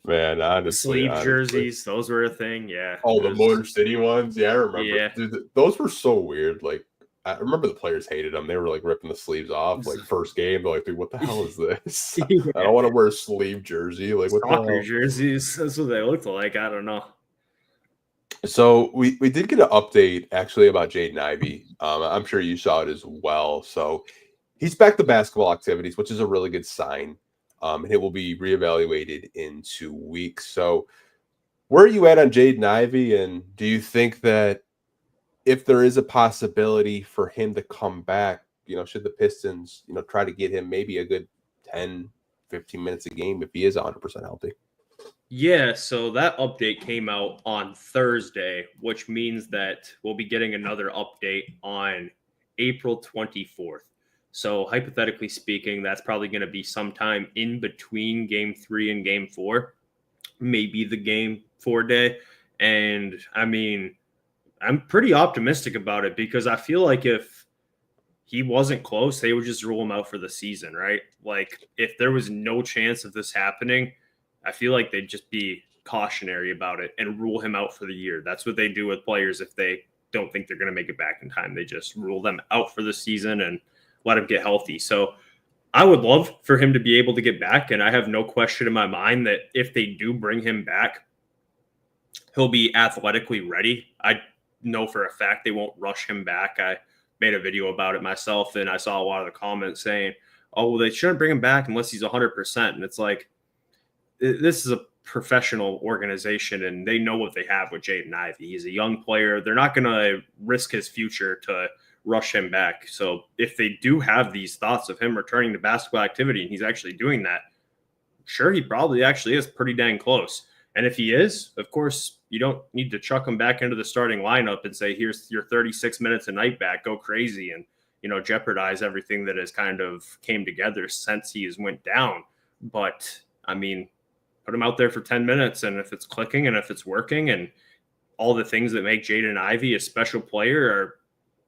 Man, honestly, jerseys, those were a thing. Yeah. Oh, the Motor City ones. Yeah, I remember. Yeah. Dude, those were so weird. Like, I remember the players hated them. They were like ripping the sleeves off. Like first game, they're like, "Dude, what the hell is this? Yeah. I don't want to wear a sleeve jersey." Like what soccer jerseys. That's what they looked like. I don't know. So we did get an update actually about Jaden Ivey. I'm sure you saw it as well. So he's back to basketball activities, which is a really good sign. And it will be reevaluated in 2 weeks. So where are you at on Jaden Ivey? And do you think that if there is a possibility for him to come back, should the Pistons, try to get him maybe a good 10, 15 minutes a game if he is 100% healthy? Yeah, so that update came out on Thursday, which means that we'll be getting another update on April 24th. So hypothetically speaking, that's probably going to be sometime in between game 3 and game 4, maybe the game 4 day. And I mean, I'm pretty optimistic about it because I feel like if he wasn't close, they would just rule him out for the season, right? Like if there was no chance of this happening, I feel like they'd just be cautionary about it and rule him out for the year. That's what they do with players if they don't think they're going to make it back in time. They just rule them out for the season and let him get healthy. So I would love for him to be able to get back. And I have no question in my mind that if they do bring him back, he'll be athletically ready. I know for a fact they won't rush him back. I made a video about it myself, and I saw a lot of the comments saying, oh, well, they shouldn't bring him back unless he's 100%. And it's like, this is a professional organization, and they know what they have with Jaden Ivey. He's a young player. They're not going to risk his future to rush him back. So if they do have these thoughts of him returning to basketball activity and he's actually doing that, sure, he probably actually is pretty dang close. And if he is, of course, you don't need to chuck him back into the starting lineup and say, here's your 36 minutes a night back, go crazy and, jeopardize everything that has kind of came together since he has went down. But I mean, put him out there for 10 minutes. And if it's clicking and if it's working and all the things that make Jaden Ivey a special player are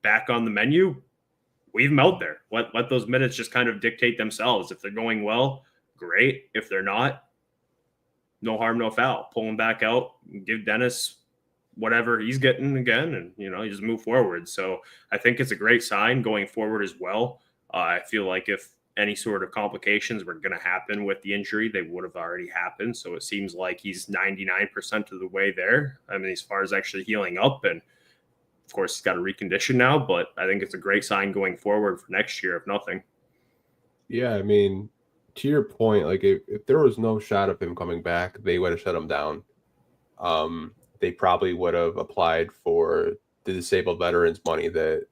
back on the menu, leave him out there. Let those minutes just kind of dictate themselves. If they're going well, great. If they're not, no harm, no foul. Pull him back out, give Dennis whatever he's getting again, and you just move forward. So I think it's a great sign going forward as well. I feel like if any sort of complications were going to happen with the injury, they would have already happened. So it seems like he's 99% of the way there. I mean, as far as actually healing up, and of course he's got to recondition now, but I think it's a great sign going forward for next year, if nothing. Yeah, I mean, to your point, like if there was no shot of him coming back, they would have shut him down. They probably would have applied for the disabled veterans money that,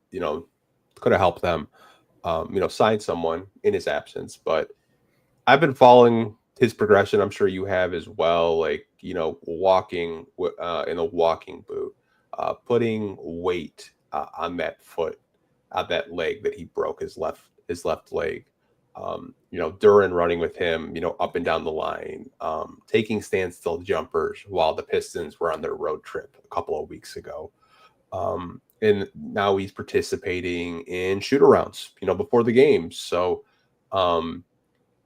could have helped them, sign someone in his absence. But I've been following his progression. I'm sure you have as well. Like, walking in a walking boot, putting weight on that foot, on that leg that he broke, his left leg. Duran running with him, up and down the line, taking standstill jumpers while the Pistons were on their road trip a couple of weeks ago. And now he's participating in shoot-arounds, before the games. So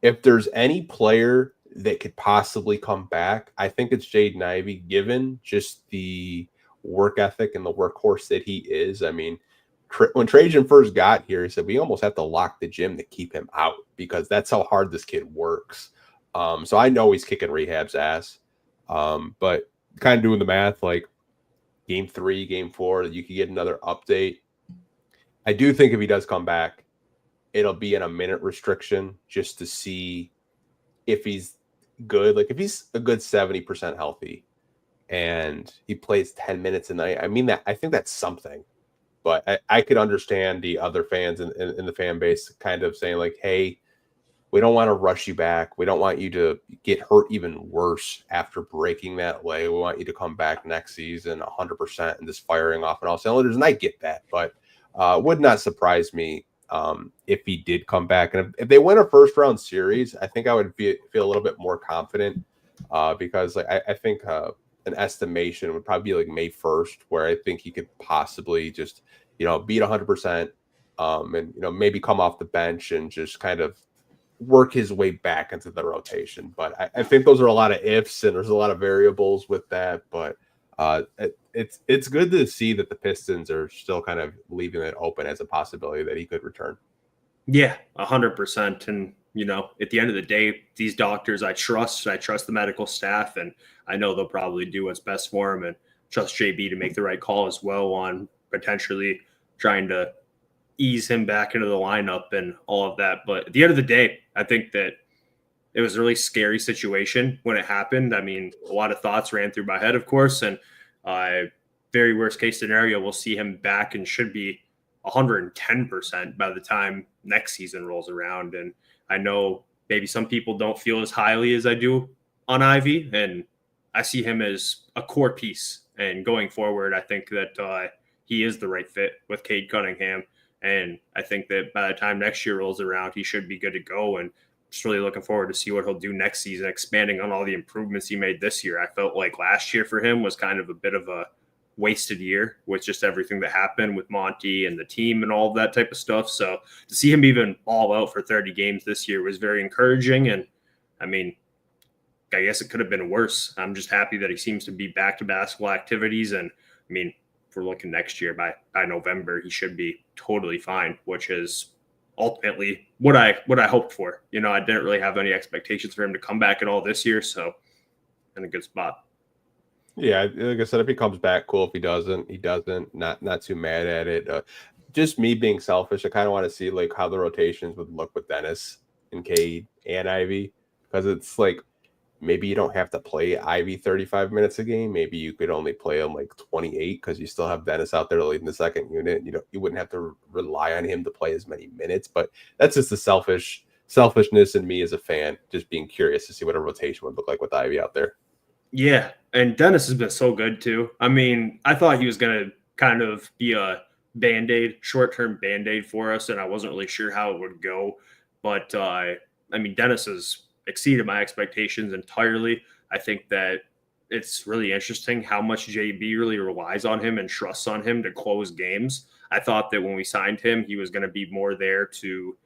if there's any player that could possibly come back, I think it's Jaden Ivey, given just the work ethic and the workhorse that he is. I mean, when Trajan first got here, he said, we almost have to lock the gym to keep him out because that's how hard this kid works. So I know he's kicking rehab's ass. But kind of doing the math, like game 3, game 4, you could get another update. I do think if he does come back, it'll be in a minute restriction just to see if he's good. Like if he's a good 70% healthy and he plays 10 minutes a night, I think that's something. But I could understand the other fans in the fan base kind of saying like, hey, we don't want to rush you back. We don't want you to get hurt even worse after breaking that leg. We want you to come back next season 100% and just firing off on all cylinders. And I get that, but would not surprise me if he did come back. And if they win a first round series, I think I would feel a little bit more confident because I think an estimation would probably be like May 1st, where I think he could possibly just, beat 100% and, maybe come off the bench and just kind of work his way back into the rotation. But I think those are a lot of ifs and there's a lot of variables with that. But it's good to see that the Pistons are still kind of leaving it open as a possibility that he could return. Yeah, 100%. And, at the end of the day, these doctors, I trust the medical staff, and I know they'll probably do what's best for him, and trust JB to make the right call as well on potentially trying to ease him back into the lineup and all of that. But at the end of the day, I think that it was a really scary situation when it happened. I mean, a lot of thoughts ran through my head, of course, and very worst case scenario, we'll see him back and should be 110% by the time next season rolls around. And I know maybe some people don't feel as highly as I do on Ivy, and I see him as a core piece. And going forward, I think that he is the right fit with Cade Cunningham. And I think that by the time next year rolls around, he should be good to go. And just really looking forward to see what he'll do next season, expanding on all the improvements he made this year. I felt like last year for him was kind of a bit of a wasted year with just everything that happened with Monty and the team and all of that type of stuff. So to see him even ball out for 30 games this year was very encouraging. And I mean, I guess it could have been worse. I'm just happy that he seems to be back to basketball activities. And I mean, if we're looking next year by November, he should be totally fine, which is ultimately what I hoped for. I didn't really have any expectations for him to come back at all this year. So in a good spot. Yeah, like I said, if he comes back, cool. If he doesn't, he doesn't. Not too mad at it. Just me being selfish, I kind of want to see like how the rotations would look with Dennis and Cade and Ivy, because it's like maybe you don't have to play Ivy 35 minutes a game. Maybe you could only play him like 28 because you still have Dennis out there leading the second unit. You wouldn't have to rely on him to play as many minutes. But that's just the selfishness in me as a fan, just being curious to see what a rotation would look like with Ivy out there. Yeah, and Dennis has been so good too. I mean, I thought he was going to kind of be a Band-Aid, short-term Band-Aid for us, and I wasn't really sure how it would go. But, I mean, Dennis has exceeded my expectations entirely. I think that it's really interesting how much JB really relies on him and trusts on him to close games. I thought that when we signed him, he was going to be more there to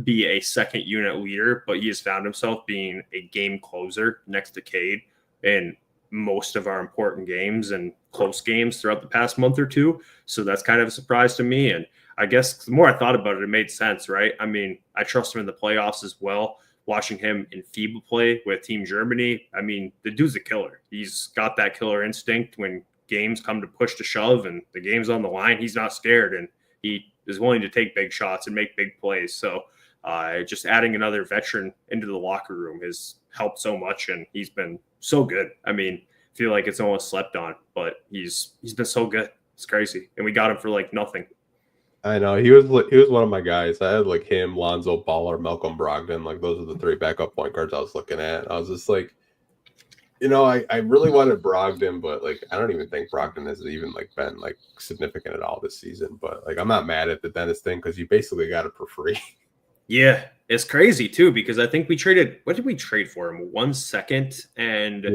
be a second unit leader, but he has found himself being a game closer next to Cade in most of our important games and close games throughout the past month or two. So that's kind of a surprise to me. And I guess the more I thought about it, it made sense, right? I mean, I trust him in the playoffs as well. Watching him in FIBA play with Team Germany, I mean, the dude's a killer. He's got that killer instinct when games come to push to shove and the game's on the line. He's not scared, and he is willing to take big shots and make big plays. So just adding another veteran into the locker room has helped so much, and he's been so good. I mean, I feel like it's almost slept on, but he's been so good. It's crazy, and we got him for like nothing. I know he was one of my guys. I had like him, Lonzo Ball, or Malcolm Brogdon. Like those are the three backup point guards I was looking at. I was just like, I really wanted Brogdon, but like I don't even think Brogdon has even like been like significant at all this season. But like I'm not mad at the Dennis thing because you basically got it for free. Yeah, it's crazy too because I think we traded. What did we trade for him? 1 second, and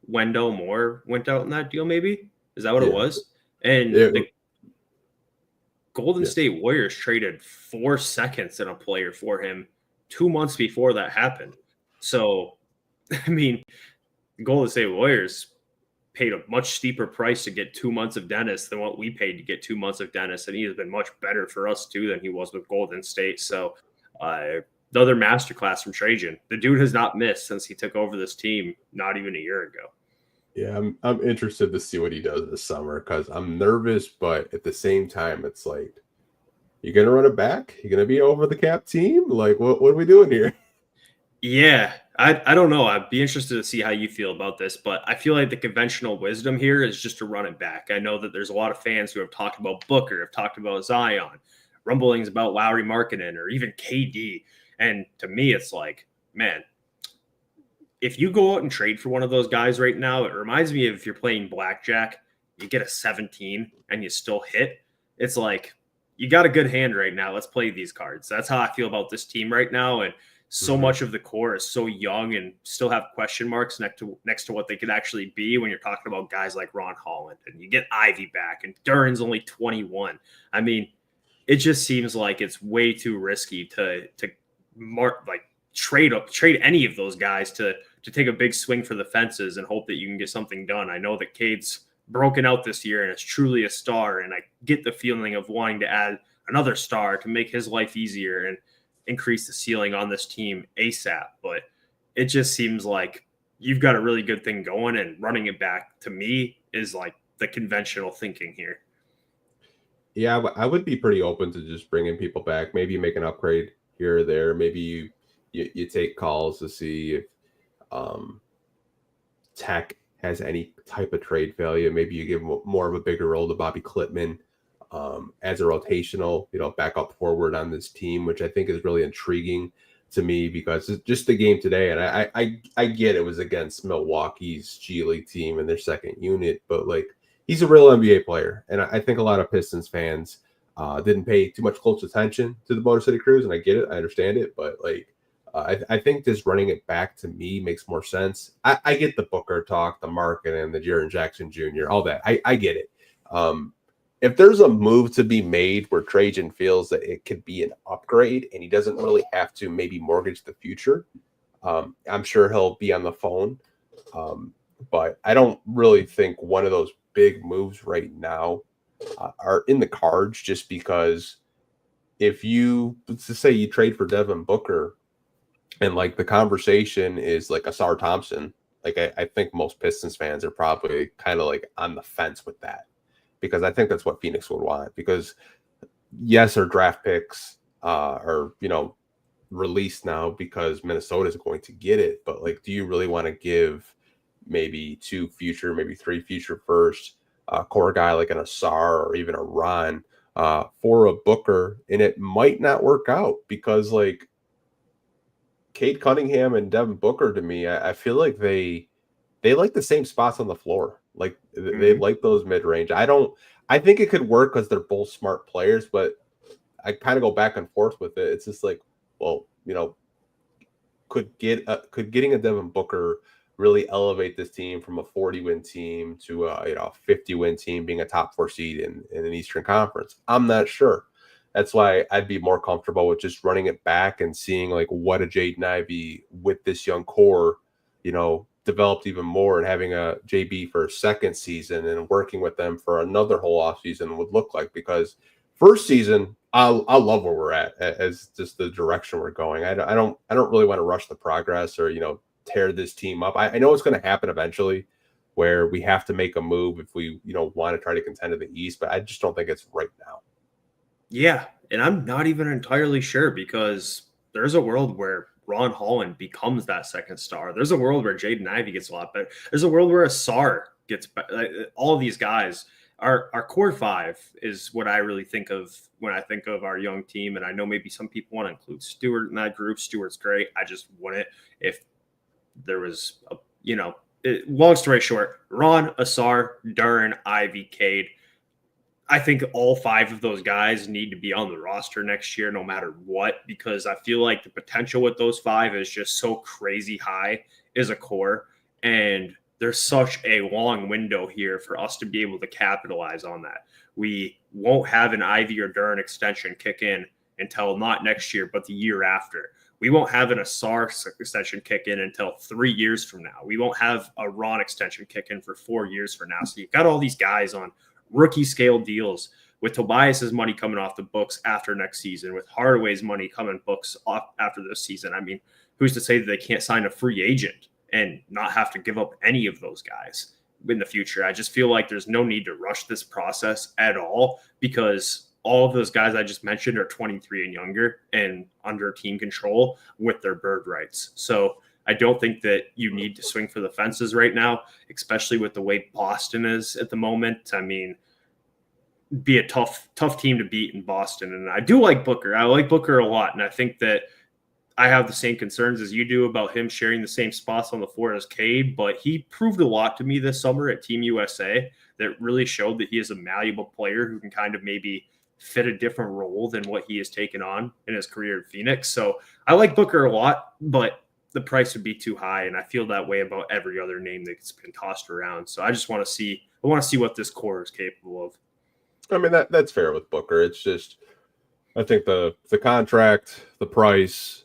Wendell Moore went out in that deal. Maybe is that what it was? And the Golden State Warriors traded 4 seconds and a player for him 2 months before that happened. So, I mean, the Golden State Warriors paid a much steeper price to get 2 months of Dennis than what we paid to get 2 months of Dennis. And he has been much better for us, too, than he was with Golden State. So, the other masterclass from Trajan. The dude has not missed since he took over this team not even a year ago. Yeah, I'm interested to see what he does this summer because I'm nervous, but at the same time, it's like, you're gonna run it back? You're gonna be over the cap team? Like, what are we doing here? Yeah, I don't know. I'd be interested to see how you feel about this, but I feel like the conventional wisdom here is just to run it back. I know that there's a lot of fans who have talked about Booker, have talked about Zion, rumblings about Lowry Markkanen, or even KD. And to me, it's like, man, if you go out and trade for one of those guys right now, it reminds me of if you're playing blackjack, you get a 17 and you still hit. It's like, you got a good hand right now. Let's play these cards. That's how I feel about this team right now. And so much of the core is so young and still have question marks next to what they could actually be when you're talking about guys like Ron Holland. And you get Ivy back, and Duran's only 21. I mean, it just seems like it's way too risky to trade any of those guys to take a big swing for the fences and hope that you can get something done. I know that Cade's broken out this year and is truly a star, and I get the feeling of wanting to add another star to make his life easier and increase the ceiling on this team ASAP. But it just seems like you've got a really good thing going, and running it back to me is like the conventional thinking here. Yeah, I would be pretty open to just bringing people back. Maybe make an upgrade here or there. Maybe you take calls to see if Tech has any type of trade value. Maybe you give more of a bigger role to Bobby Klippman as a rotational, backup forward on this team, which I think is really intriguing to me because it's just the game today. And I get it was against Milwaukee's G League team and their second unit, but like he's a real NBA player. And I think a lot of Pistons fans didn't pay too much close attention to the Motor City Cruise, and I get it. I understand it. But like, I think just running it back to me makes more sense. I get the Booker talk, the Markkanen, and the Jaren Jackson Jr., all that. I get it. If there's a move to be made where Trajan feels that it could be an upgrade and he doesn't really have to maybe mortgage the future, I'm sure he'll be on the phone. But I don't really think one of those big moves right now are in the cards, just because if let's just say you trade for Devin Booker and like the conversation is like Asar Thompson, like I think most Pistons fans are probably kind of like on the fence with that, because I think that's what Phoenix would want. Because yes, our draft picks are released now because Minnesota is going to get it. But like, do you really want to give maybe 2 future, maybe 3 future first core guy like an Asar or even a Ron for a Booker? And it might not work out because like Cade Cunningham and Devin Booker, to me, I feel like they like the same spots on the floor. Like they like those mid range. I think it could work because they're both smart players, but I kind of go back and forth with it. It's just like, well, could getting a Devin Booker really elevate this team from a 40-win team to a 50-win team, being a top 4 seed in an Eastern Conference? I'm not sure. That's why I'd be more comfortable with just running it back and seeing like what a Jaden Ivey with this young core, developed even more, and having a JB for a second season and working with them for another whole offseason would look like. Because first season, I love where we're at as just the direction we're going. I don't really want to rush the progress or tear this team up. I know it's going to happen eventually, where we have to make a move if we want to try to contend in the East, but I just don't think it's right now. Yeah, and I'm not even entirely sure, because there's a world where Ron Holland becomes that second star. There's a world where Jaden Ivey gets a lot better. There's a world where Asar gets better. Like, all of these guys, our core 5 is what I really think of when I think of our young team. And I know maybe some people want to include Stewart in that group. Stewart's great. I just wouldn't if there was long story short, Ron, Asar, Duren, Ivy, Cade. I think all 5 of those guys need to be on the roster next year, no matter what, because I feel like the potential with those 5 is just so crazy high as a core. And there's such a long window here for us to be able to capitalize on that. We won't have an Ivy or Duren extension kick in until not next year, but the year after. We won't have an Asar extension kick in until 3 years from now. We won't have a Ron extension kick in for 4 years from now. So you've got all these guys on rookie scale deals, with Tobias's money coming off the books after next season, with Hardaway's money coming books off after this season. I mean, who's to say that they can't sign a free agent and not have to give up any of those guys in the future? I just feel like there's no need to rush this process at all, because all of those guys I just mentioned are 23 and younger and under team control with their bird rights. So I don't think that you need to swing for the fences right now, especially with the way Boston is at the moment. I mean, be a tough team to beat in Boston. And I do like Booker. I like Booker a lot. And I think that I have the same concerns as you do about him sharing the same spots on the floor as Cade, but he proved a lot to me this summer at Team USA that really showed that he is a malleable player who can kind of maybe fit a different role than what he has taken on in his career at Phoenix. So I like Booker a lot, but the price would be too high, and I feel that way about every other name that's been tossed around. So I just want to see what this core is capable of. I mean, that's fair with Booker. It's just, I think the contract, the price,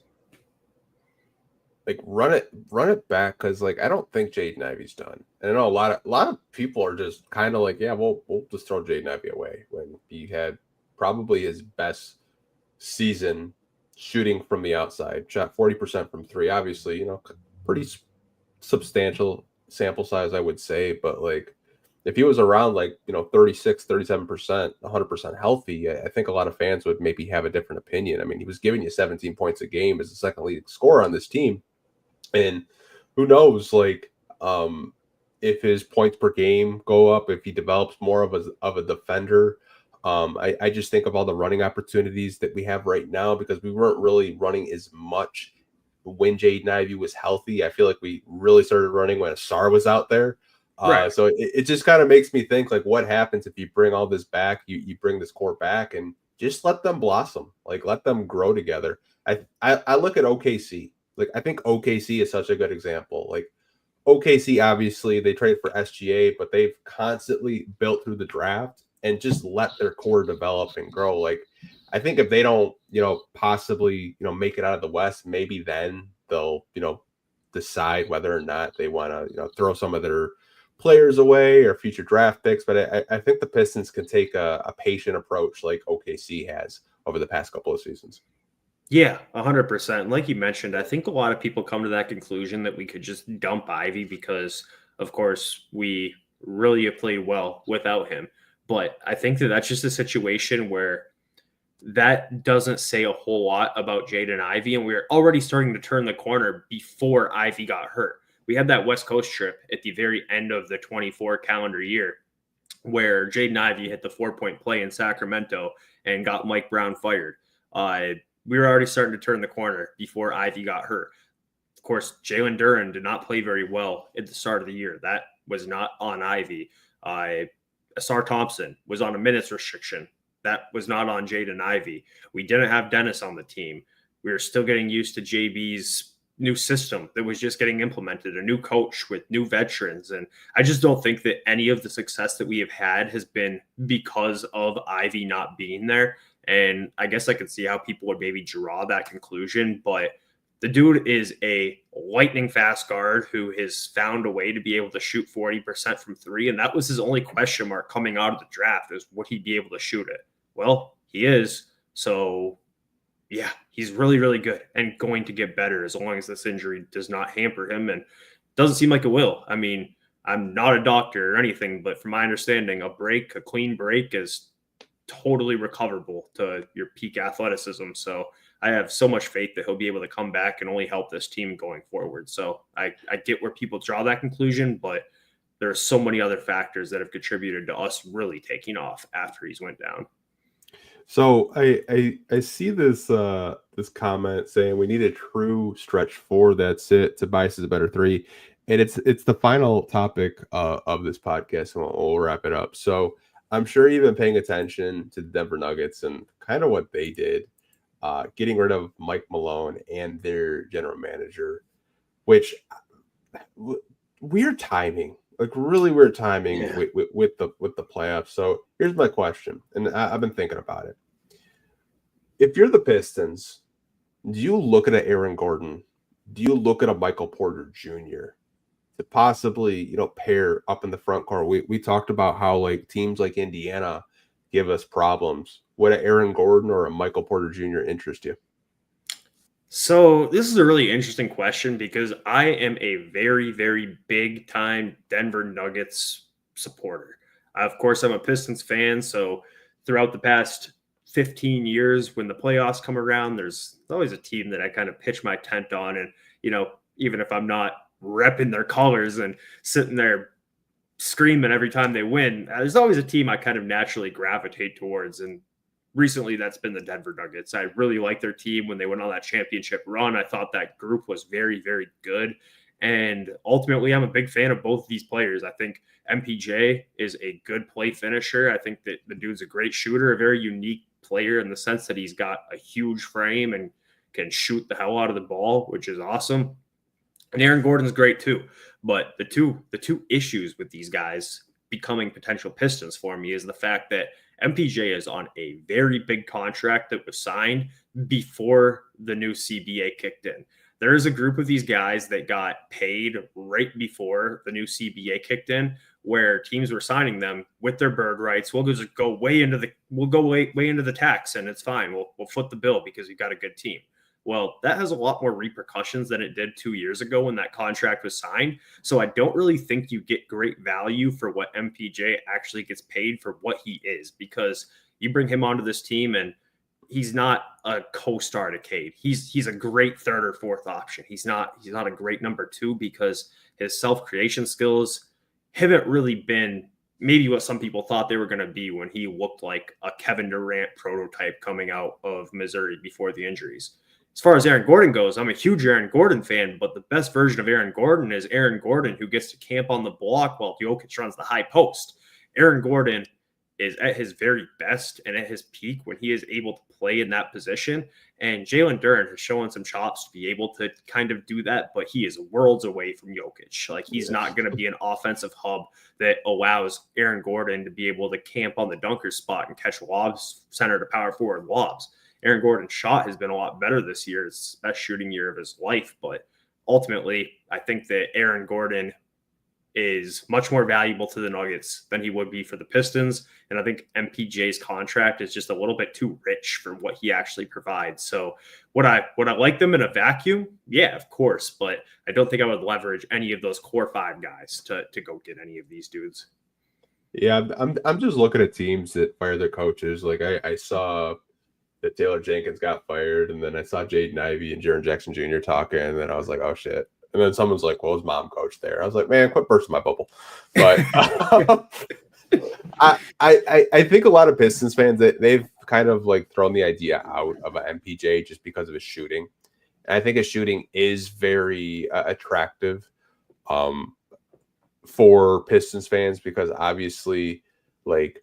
like run it back, because like I don't think Jaden Ivey's done. And I know a lot of people are just kind of like, yeah, we'll just throw Jaden Ivey away, when he had probably his best season shooting from the outside, shot 40% from 3. Obviously, pretty substantial sample size, I would say. But like, if he was around like 36, 37%, 100% healthy, I think a lot of fans would maybe have a different opinion. I mean, he was giving you 17 points a game as the second leading scorer on this team, and who knows, like, if his points per game go up, if he develops more of a defender. I just think of all the running opportunities that we have right now, because we weren't really running as much when Jaden Ivey was healthy. I feel like we really started running when Asar was out there. Right. So it just kind of makes me think, like, what happens if you bring all this back, you bring this core back, and just let them blossom, like let them grow together. I look at OKC. Like, I think OKC is such a good example. Like, OKC, obviously, they traded for SGA, but they've constantly built through the draft and just let their core develop and grow. Like, I think if they don't, possibly, make it out of the West, maybe then they'll, decide whether or not they want to, throw some of their players away or future draft picks. But I think the Pistons can take a patient approach like OKC has over the past couple of seasons. Yeah, 100%. Like you mentioned, I think a lot of people come to that conclusion that we could just dump Ivy because, of course, we really have played well without him. But I think that that's just a situation where that doesn't say a whole lot about Jaden Ivey. And we were already starting to turn the corner before Ivey got hurt. We had that West Coast trip at the very end of the 24 calendar year where Jaden Ivey hit the 4-point play in Sacramento and got Mike Brown fired. We were already starting to turn the corner before Ivey got hurt. Of course, Jalen Duren did not play very well at the start of the year. That was not on Ivey. Asar Thompson was on a minutes restriction. That was not on Jaden Ivey. We didn't have Dennis on the team. We were still getting used to JB's new system that was just getting implemented, a new coach with new veterans. And I just don't think that any of the success that we have had has been because of Ivey not being there. And I guess I could see how people would maybe draw that conclusion, but the dude is a lightning fast guard who has found a way to be able to shoot 40% from three. And that was his only question mark coming out of the draft, is would he be able to shoot it? Well, he is. So yeah, he's really, really good and going to get better as long as this injury does not hamper him, and doesn't seem like it will. I mean, I'm not a doctor or anything, but from my understanding, a clean break is totally recoverable to your peak athleticism. So I have so much faith that he'll be able to come back and only help this team going forward. So I get where people draw that conclusion, but there are so many other factors that have contributed to us really taking off after he's went down. So I see this this comment saying we need a true stretch four. That's it. Tobias is a better three, and it's the final topic of this podcast, and we'll wrap it up. So I'm sure you've been paying attention to the Denver Nuggets and kind of what they did, getting rid of Mike Malone and their general manager, which weird timing. Like really weird timing with the playoffs. So here's my question, and I've been thinking about it. If you're the Pistons, do you look at an Aaron Gordon? Do you look at a Michael Porter Jr. to possibly, pair up in the front court? We talked about how like teams like Indiana give us problems. Would an Aaron Gordon or a Michael Porter Jr. interest you? So this is a really interesting question because I am a very, very big time Denver Nuggets supporter. Of course, I'm a Pistons fan. So throughout the past 15 years, when the playoffs come around, there's always a team that I kind of pitch my tent on. And, even if I'm not repping their colors and sitting there screaming every time they win, there's always a team I kind of naturally gravitate towards. And recently, that's been the Denver Nuggets. I really liked their team when they went on that championship run. I thought that group was very, very good. And ultimately, I'm a big fan of both of these players. I think MPJ is a good play finisher. I think that the dude's a great shooter, a very unique player in the sense that he's got a huge frame and can shoot the hell out of the ball, which is awesome. And Aaron Gordon's great too. But the two issues with these guys becoming potential Pistons for me is the fact that MPJ is on a very big contract that was signed before the new CBA kicked in. There is a group of these guys that got paid right before the new CBA kicked in, where teams were signing them with their bird rights. We'll just go way into the tax, and it's fine. We'll foot the bill because we've got a good team. Well, that has a lot more repercussions than it did 2 years ago when that contract was signed. So I don't really think you get great value for what MPJ actually gets paid for what he is, because you bring him onto this team and he's not a co-star to Cade. He's a great third or fourth option. He's not a great number two because his self-creation skills haven't really been maybe what some people thought they were going to be when he looked like a Kevin Durant prototype coming out of Missouri before the injuries. As far as Aaron Gordon goes, I'm a huge Aaron Gordon fan, but the best version of Aaron Gordon is Aaron Gordon, who gets to camp on the block while Jokic runs the high post. Aaron Gordon is at his very best and at his peak when he is able to play in that position. And Jalen Duren has shown some chops to be able to kind of do that, but he is worlds away from Jokic. Like, he's not going to be an offensive hub that allows Aaron Gordon to be able to camp on the dunker spot and catch lobs, center to power forward lobs. Aaron Gordon's shot has been a lot better this year. It's the best shooting year of his life. But ultimately, I think that Aaron Gordon is much more valuable to the Nuggets than he would be for the Pistons. And I think MPJ's contract is just a little bit too rich for what he actually provides. So would I like them in a vacuum? Yeah, of course. But I don't think I would leverage any of those core five guys to go get any of these dudes. Yeah, I'm just looking at teams that fire their coaches. Like I saw that Taylor Jenkins got fired, and then I saw Jaden Ivey and Jaren Jackson Jr. talking, and then I was like, oh shit. And then someone's like, well, his mom coached there. I was like, man, quit bursting my bubble. But I think a lot of Pistons fans, they've kind of like thrown the idea out of an MPJ just because of his shooting. And I think his shooting is very attractive for Pistons fans because obviously, like,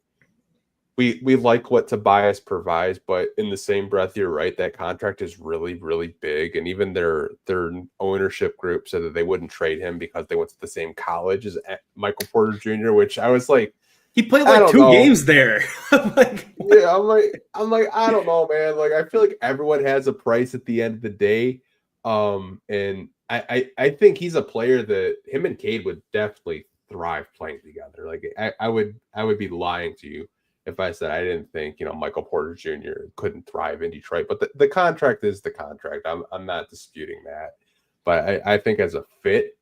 we like what Tobias provides, but in the same breath, you're right, that contract is really, really big. And even their ownership group said that they wouldn't trade him because they went to the same college as Michael Porter Jr., which I was like, he played like 2 games there. I'm like, I don't know, man. Like, I feel like everyone has a price at the end of the day. And I think he's a player that him and Cade would definitely thrive playing together. Like, I would be lying to you if I said I didn't think, Michael Porter Jr. couldn't thrive in Detroit. But the contract is the contract. I'm not disputing that. But I think as a fit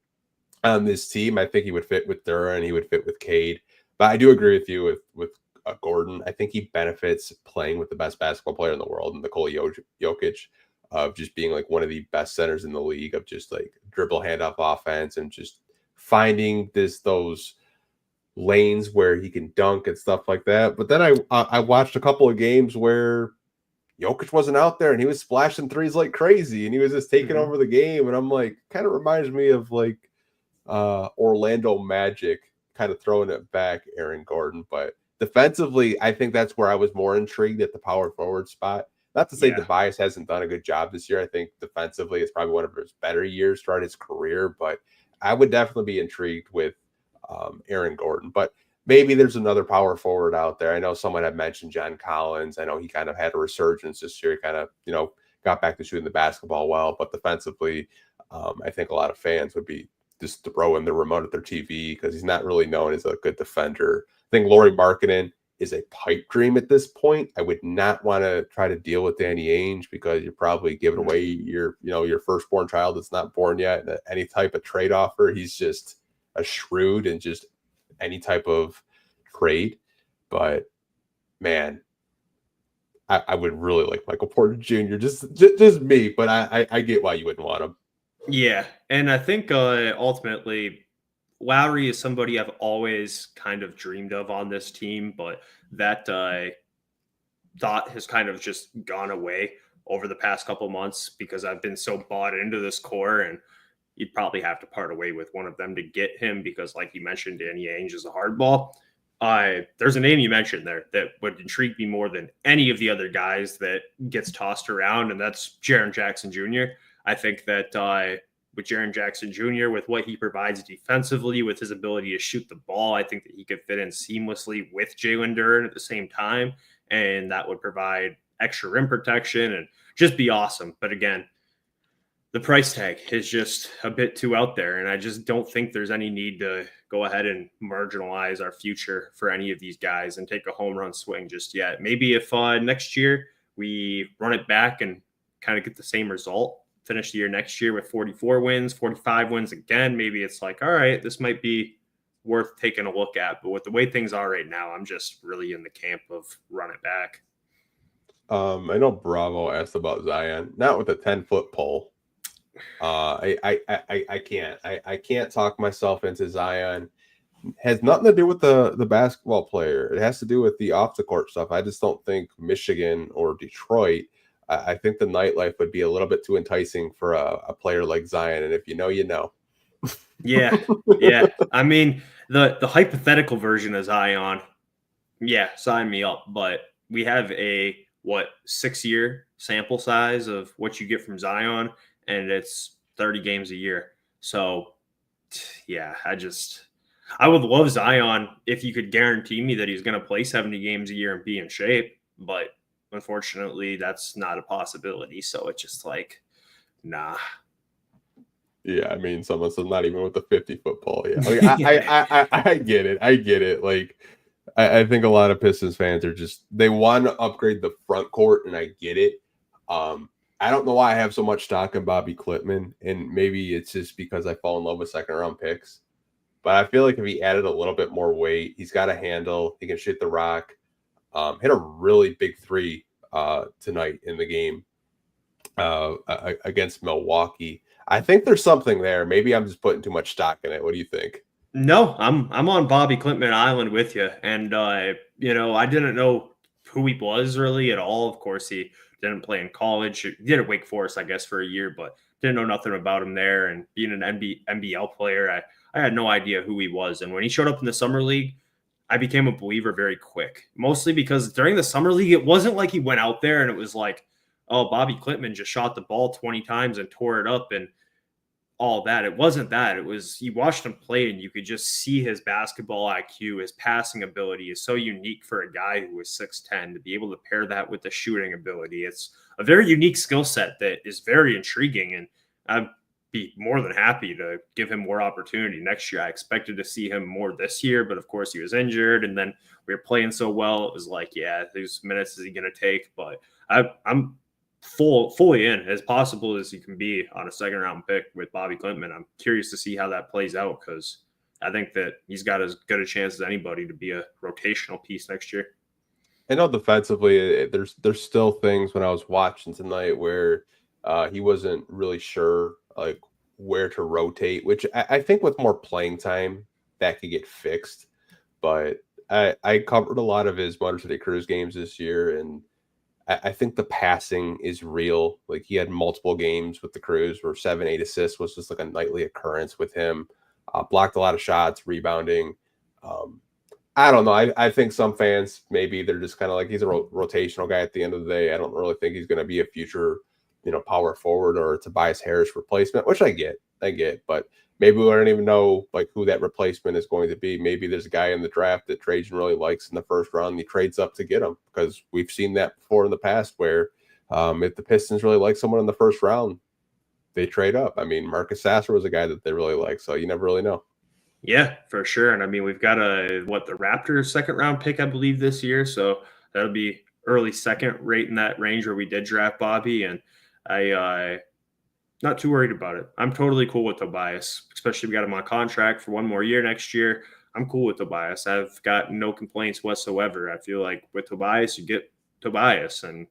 on this team, I think he would fit with Duran. He would fit with Cade. But I do agree with you with Gordon. I think he benefits playing with the best basketball player in the world, Nikola Jokic, of just being like one of the best centers in the league, of just like dribble handoff offense and just finding those lanes where he can dunk and stuff like that. But then I watched a couple of games where Jokic wasn't out there and he was splashing threes like crazy and he was just taking over the game. And I'm like, kind of reminds me of like Orlando Magic kind of throwing it back, Aaron Gordon. But defensively, I think that's where I was more intrigued at the power forward spot. Not to say Tobias hasn't done a good job this year. I think defensively it's probably one of his better years throughout his career, but I would definitely be intrigued with Aaron Gordon. But maybe there's another power forward out there. I know someone had mentioned John Collins. I know he kind of had a resurgence this year. He kind of, got back to shooting the basketball well. But defensively, I think a lot of fans would be just throwing the remote at their TV because he's not really known as a good defender. I think Lauri Markkanen is a pipe dream at this point. I would not want to try to deal with Danny Ainge because you're probably giving away your firstborn child that's not born yet. Any type of trade offer, he's just a shrewd and just any type of trade. But man, I would really like Michael Porter Jr. Just me, but I get why you wouldn't want him. Yeah, and I think ultimately Lowry is somebody I've always kind of dreamed of on this team, but that thought has kind of just gone away over the past couple months because I've been so bought into this core, and you'd probably have to part away with one of them to get him because, like you mentioned, Danny Ainge is a hardball. There's a name you mentioned there that would intrigue me more than any of the other guys that gets tossed around, and that's Jaren Jackson Jr. I think that with Jaren Jackson Jr., with what he provides defensively, with his ability to shoot the ball, I think that he could fit in seamlessly with Jalen Duren at the same time, and that would provide extra rim protection and just be awesome. But again, the price tag is just a bit too out there, and I just don't think there's any need to go ahead and marginalize our future for any of these guys and take a home run swing just yet. Maybe if next year we run it back and kind of get the same result, finish the year next year with 44 wins, 45 wins again, maybe it's like, all right, this might be worth taking a look at. But with the way things are right now, I'm just really in the camp of run it back. I know Bravo asked about Zion, not with a 10-foot pole. I can't talk myself into Zion. It has nothing to do with the basketball player. It has to do with the off the court stuff. I just don't think Michigan or Detroit. I think the nightlife would be a little bit too enticing for a player like Zion. And if you know, you know. Yeah. I mean, the hypothetical version of Zion, sign me up. But we have a 6-year sample size of what you get from Zion, and it's 30 games a year. So, yeah, I would love Zion if you could guarantee me that he's going to play 70 games a year and be in shape. But unfortunately, that's not a possibility. So it's just like, nah. Yeah, I mean, someone said not even with the 50-foot pole. Yeah, like, I get it. I get it. Like, I think a lot of Pistons fans are they want to upgrade the front court, and I get it. I don't know why I have so much stock in Bobby Klippman, and maybe it's just because I fall in love with second-round picks. But I feel like if he added a little bit more weight, he's got a handle. He can shoot the rock. Hit a really big three tonight in the game against Milwaukee. I think there's something there. Maybe I'm just putting too much stock in it. What do you think? No, I'm on Bobby Klintman Island with you, and I didn't know who he was really at all. Of course, he didn't play in college. He did at Wake Forest, I guess, for a year, but didn't know nothing about him there. And being an NBL player, I had no idea who he was. And when he showed up in the summer league, I became a believer very quick. Mostly because during the summer league, it wasn't like he went out there and it was like, oh, Bobby Klintman just shot the ball 20 times and tore it up and all that. It wasn't that. It was, you watched him play and you could just see his basketball IQ, his passing ability is so unique for a guy who was 6'10", to be able to pair that with the shooting ability. It's a very unique skill set that is very intriguing, and I'd be more than happy to give him more opportunity next year. I expected to see him more this year, but of course he was injured, and then we were playing so well. It was like, yeah, these minutes is he going to take? But I'm fully in as possible as you can be on a second round pick with Bobby Klintman. I'm curious to see how that plays out, because I think that he's got as good a chance as anybody to be a rotational piece next year. I know defensively, there's still things when I was watching tonight where he wasn't really sure like where to rotate, which I think with more playing time that could get fixed. But I covered a lot of his Motor City Cruise games this year, and I think the passing is real. Like, he had multiple games with the Crews where 7-8 assists was just like a nightly occurrence with him. Blocked a lot of shots, rebounding. I don't know. I think some fans, maybe they're just kind of like, he's a rotational guy at the end of the day. I don't really think he's going to be a future, power forward or Tobias Harris replacement, which I get. But maybe we don't even know like who that replacement is going to be. Maybe there's a guy in the draft that Trajan really likes in the first round, and he trades up to get him, because we've seen that before in the past where if the Pistons really like someone in the first round, they trade up. I mean, Marcus Sasser was a guy that they really like, so you never really know. Yeah, for sure. And I mean, we've got the Raptors second round pick, I believe, this year. So that'll be early second, right in that range where we did draft Bobby. And I not too worried about it. I'm totally cool with Tobias, especially if we got him on contract for one more year next year. I'm cool with Tobias. I've got no complaints whatsoever. I feel like with Tobias, you get Tobias, and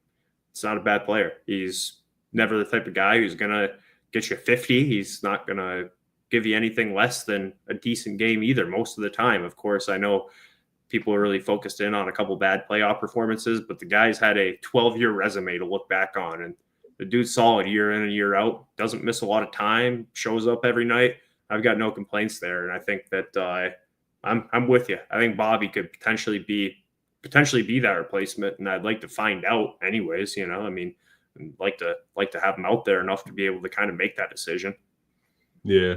it's not a bad player. He's never the type of guy who's going to get you 50. He's not going to give you anything less than a decent game either most of the time. Of course, I know people are really focused in on a couple bad playoff performances, but the guy's had a 12-year resume to look back on, and the dude's solid year in and year out, doesn't miss a lot of time, shows up every night. I've got no complaints there, and I think that I'm with you. I think Bobby could potentially be that replacement, and I'd like to find out anyways. I mean, I'd like to have him out there enough to be able to kind of make that decision. Yeah,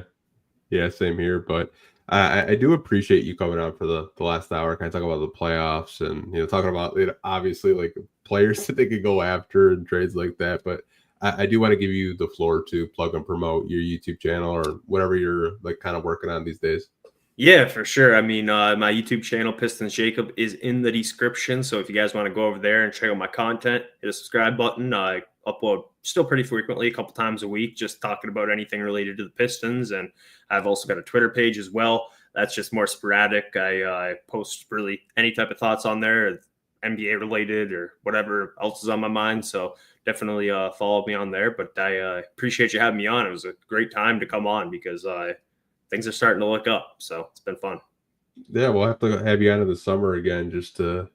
same here. But I do appreciate you coming on for the last hour, kind of talking about the playoffs and talking about obviously like players that they could go after and trades like that. But I do want to give you the floor to plug and promote your YouTube channel or whatever you're like kind of working on these days. Yeah, for sure. I mean, my YouTube channel, Pistons Jacob, is in the description. So if you guys want to go over there and check out my content, hit a subscribe button. I upload still pretty frequently, a couple times a week, just talking about anything related to the Pistons. And I've also got a Twitter page as well. That's just more sporadic. I post really any type of thoughts on there, NBA related or whatever else is on my mind. So definitely follow me on there. But I appreciate you having me on. It was a great time to come on because things are starting to look up. So it's been fun. Yeah, we'll have to have you on in the summer again, just to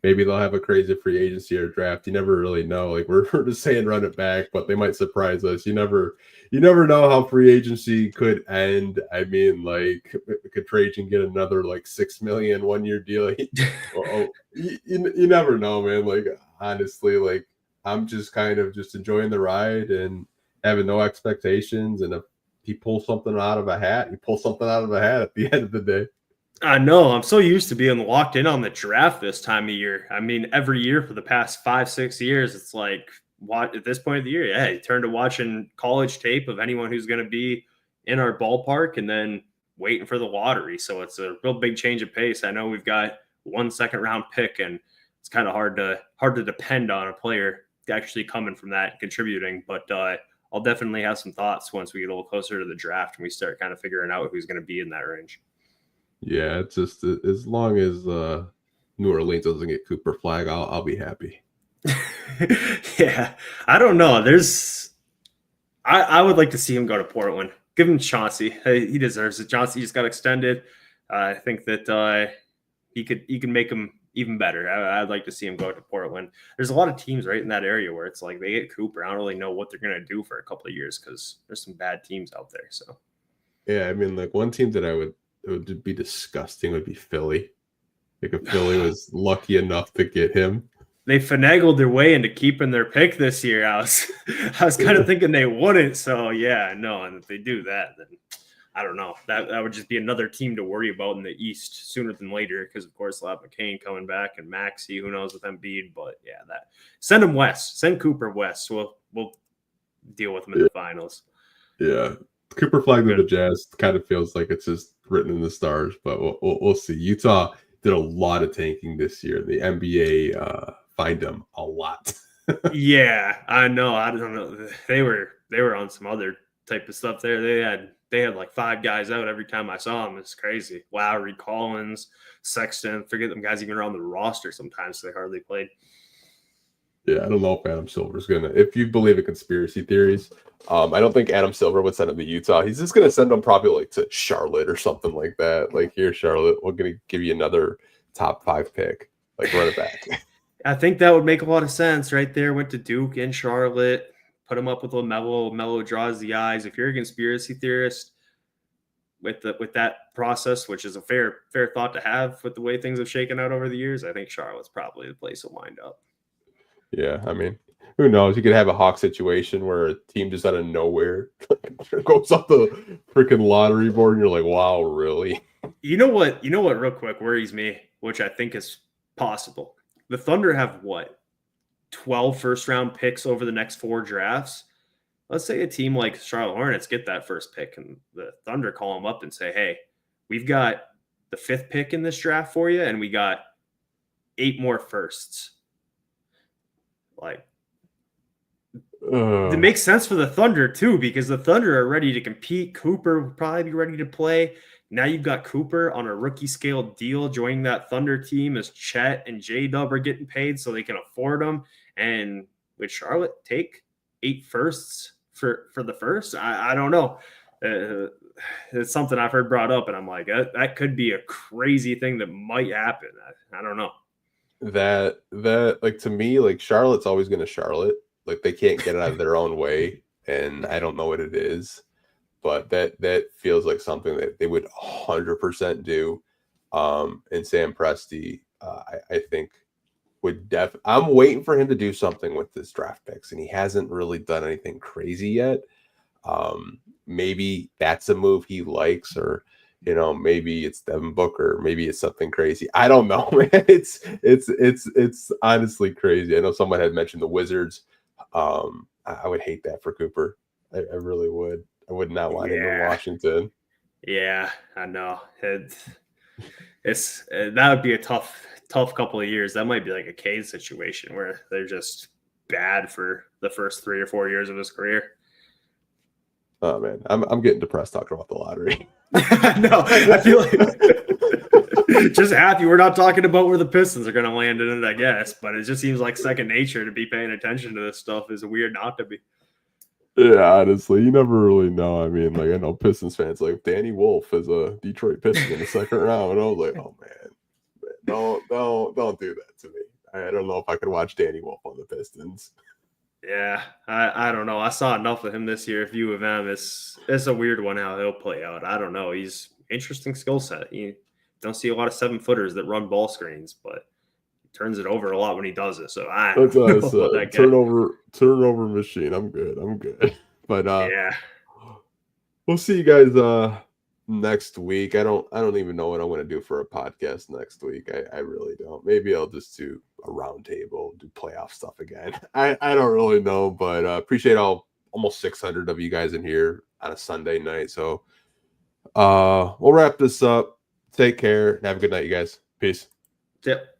maybe they'll have a crazy free agency or draft. You never really know. Like we're just saying run it back, but they might surprise us. You never know how free agency could end. I mean, like could Trajan get another like $6 million 1-year deal? You never know, man. Like honestly, like I'm just kind of just enjoying the ride and having no expectations. And if he pulls something out of a hat, he pulls something out of a hat at the end of the day. I know. I'm so used to being locked in on the draft this time of year. I mean, every year for the past 5-6 years, it's like, what at this point of the year, yeah, you turn to watching college tape of anyone who's going to be in our ballpark and then waiting for the lottery. So it's a real big change of pace. I know we've got 1 second round pick, and it's kind of hard to depend on a player actually coming from that and contributing. But I'll definitely have some thoughts once we get a little closer to the draft and we start kind of figuring out who's going to be in that range. Yeah, it's just as long as New Orleans doesn't get Cooper Flag, I'll be happy. Yeah, I don't know. I would like to see him go to Portland. Give him Chauncey. Hey, he deserves it. Chauncey just got extended. I think that he can make him even better. I'd like to see him go to Portland. There's a lot of teams right in that area where it's like they get Cooper. I don't really know what they're gonna do for a couple of years because there's some bad teams out there. So Yeah, I mean, like one team that it would be disgusting would be Philly. Like if Philly was lucky enough to get him. they finagled their way into keeping their pick this year. I was kind of thinking they wouldn't. So yeah, no, and if they do that, then I don't know. That would just be another team to worry about in the East sooner than later, because of course they'll have McCain coming back and Maxey, who knows with Embiid. But yeah, that send him west, send Cooper west. We'll deal with him in the finals. Yeah, Cooper flag to the Jazz kind of feels like it's just written in the stars, but we'll see. Utah did a lot of tanking this year. The NBA fined them a lot. Yeah, I know. I don't know. They were on some other type of stuff there. They had like 5 guys out every time I saw them. It's crazy. Lowry, Collins, Sexton. Forget them guys even around the roster sometimes. So they hardly played. Yeah, I don't know if Adam Silver's gonna. If you believe in conspiracy theories, I don't think Adam Silver would send him to Utah. He's just gonna send him probably like to Charlotte or something like that. Like, here, Charlotte, we're gonna give you another top 5 pick. Like, run it back. I think that would make a lot of sense right there. Went to Duke in Charlotte, put him up with LaMelo. LaMelo draws the eyes. If you're a conspiracy theorist with that process, which is a fair thought to have with the way things have shaken out over the years, I think Charlotte's probably the place to wind up. Yeah, I mean, who knows? You could have a Hawk situation where a team just out of nowhere goes up the freaking lottery board, and you're like, wow, really? You know what real quick worries me, which I think is possible. The Thunder have what? 12 first-round picks over the next 4 drafts. Let's say a team like Charlotte Hornets get that first pick, and the Thunder call them up and say, hey, we've got the 5th pick in this draft for you, and we got 8 more firsts. Like, it makes sense for the Thunder too, because the Thunder are ready to compete. Cooper will probably be ready to play. Now you've got Cooper on a rookie scale deal joining that Thunder team as Chet and J-Dub are getting paid so they can afford them. And would Charlotte take 8 firsts for the first? I don't know. It's something I've heard brought up, and I'm like, that could be a crazy thing that might happen. I don't know. That like, to me, like, Charlotte's always going to Charlotte. Like, they can't get out of their own way, and I don't know what it is, but that feels like something that they would 100% do. And Sam Presti, I think would I'm waiting for him to do something with this draft picks, and he hasn't really done anything crazy yet. Maybe that's a move he likes, or maybe it's Devin Booker, maybe it's something crazy. I don't know, man. It's honestly crazy. I know someone had mentioned the Wizards. I would hate that for Cooper. I really would. I would not want him in Washington. Yeah, I know. It's that would be a tough couple of years. That might be like a Cade situation where they're just bad for the first 3 or 4 years of his career. Oh man, I'm getting depressed talking about the lottery. No, I feel like just happy we're not talking about where the Pistons are going to land in it, I guess. But it just seems like second nature to be paying attention to this stuff. Is weird not to be. Yeah, honestly, you never really know. I mean, like, I know Pistons fans like Danny Wolf is a Detroit Piston in the second round, and I was like, oh man, don't do that to me. I don't know if I could watch Danny Wolf on the Pistons. Yeah, I don't know. I saw enough of him this year. If U of M, it's a weird one how he'll play out. I don't know. He's interesting skill set. You don't see a lot of 7-footers that run ball screens, but he turns it over a lot when he does it. So that's turnover machine. I'm good. But yeah, we'll see you guys next week. I don't even know what I'm going to do for a podcast next week. I really don't. Maybe I'll just do a round table, do playoff stuff again. I don't really know, but appreciate almost 600 of you guys in here on a Sunday night. So we'll wrap this up. Take care and have a good night, you guys. Peace. Yep.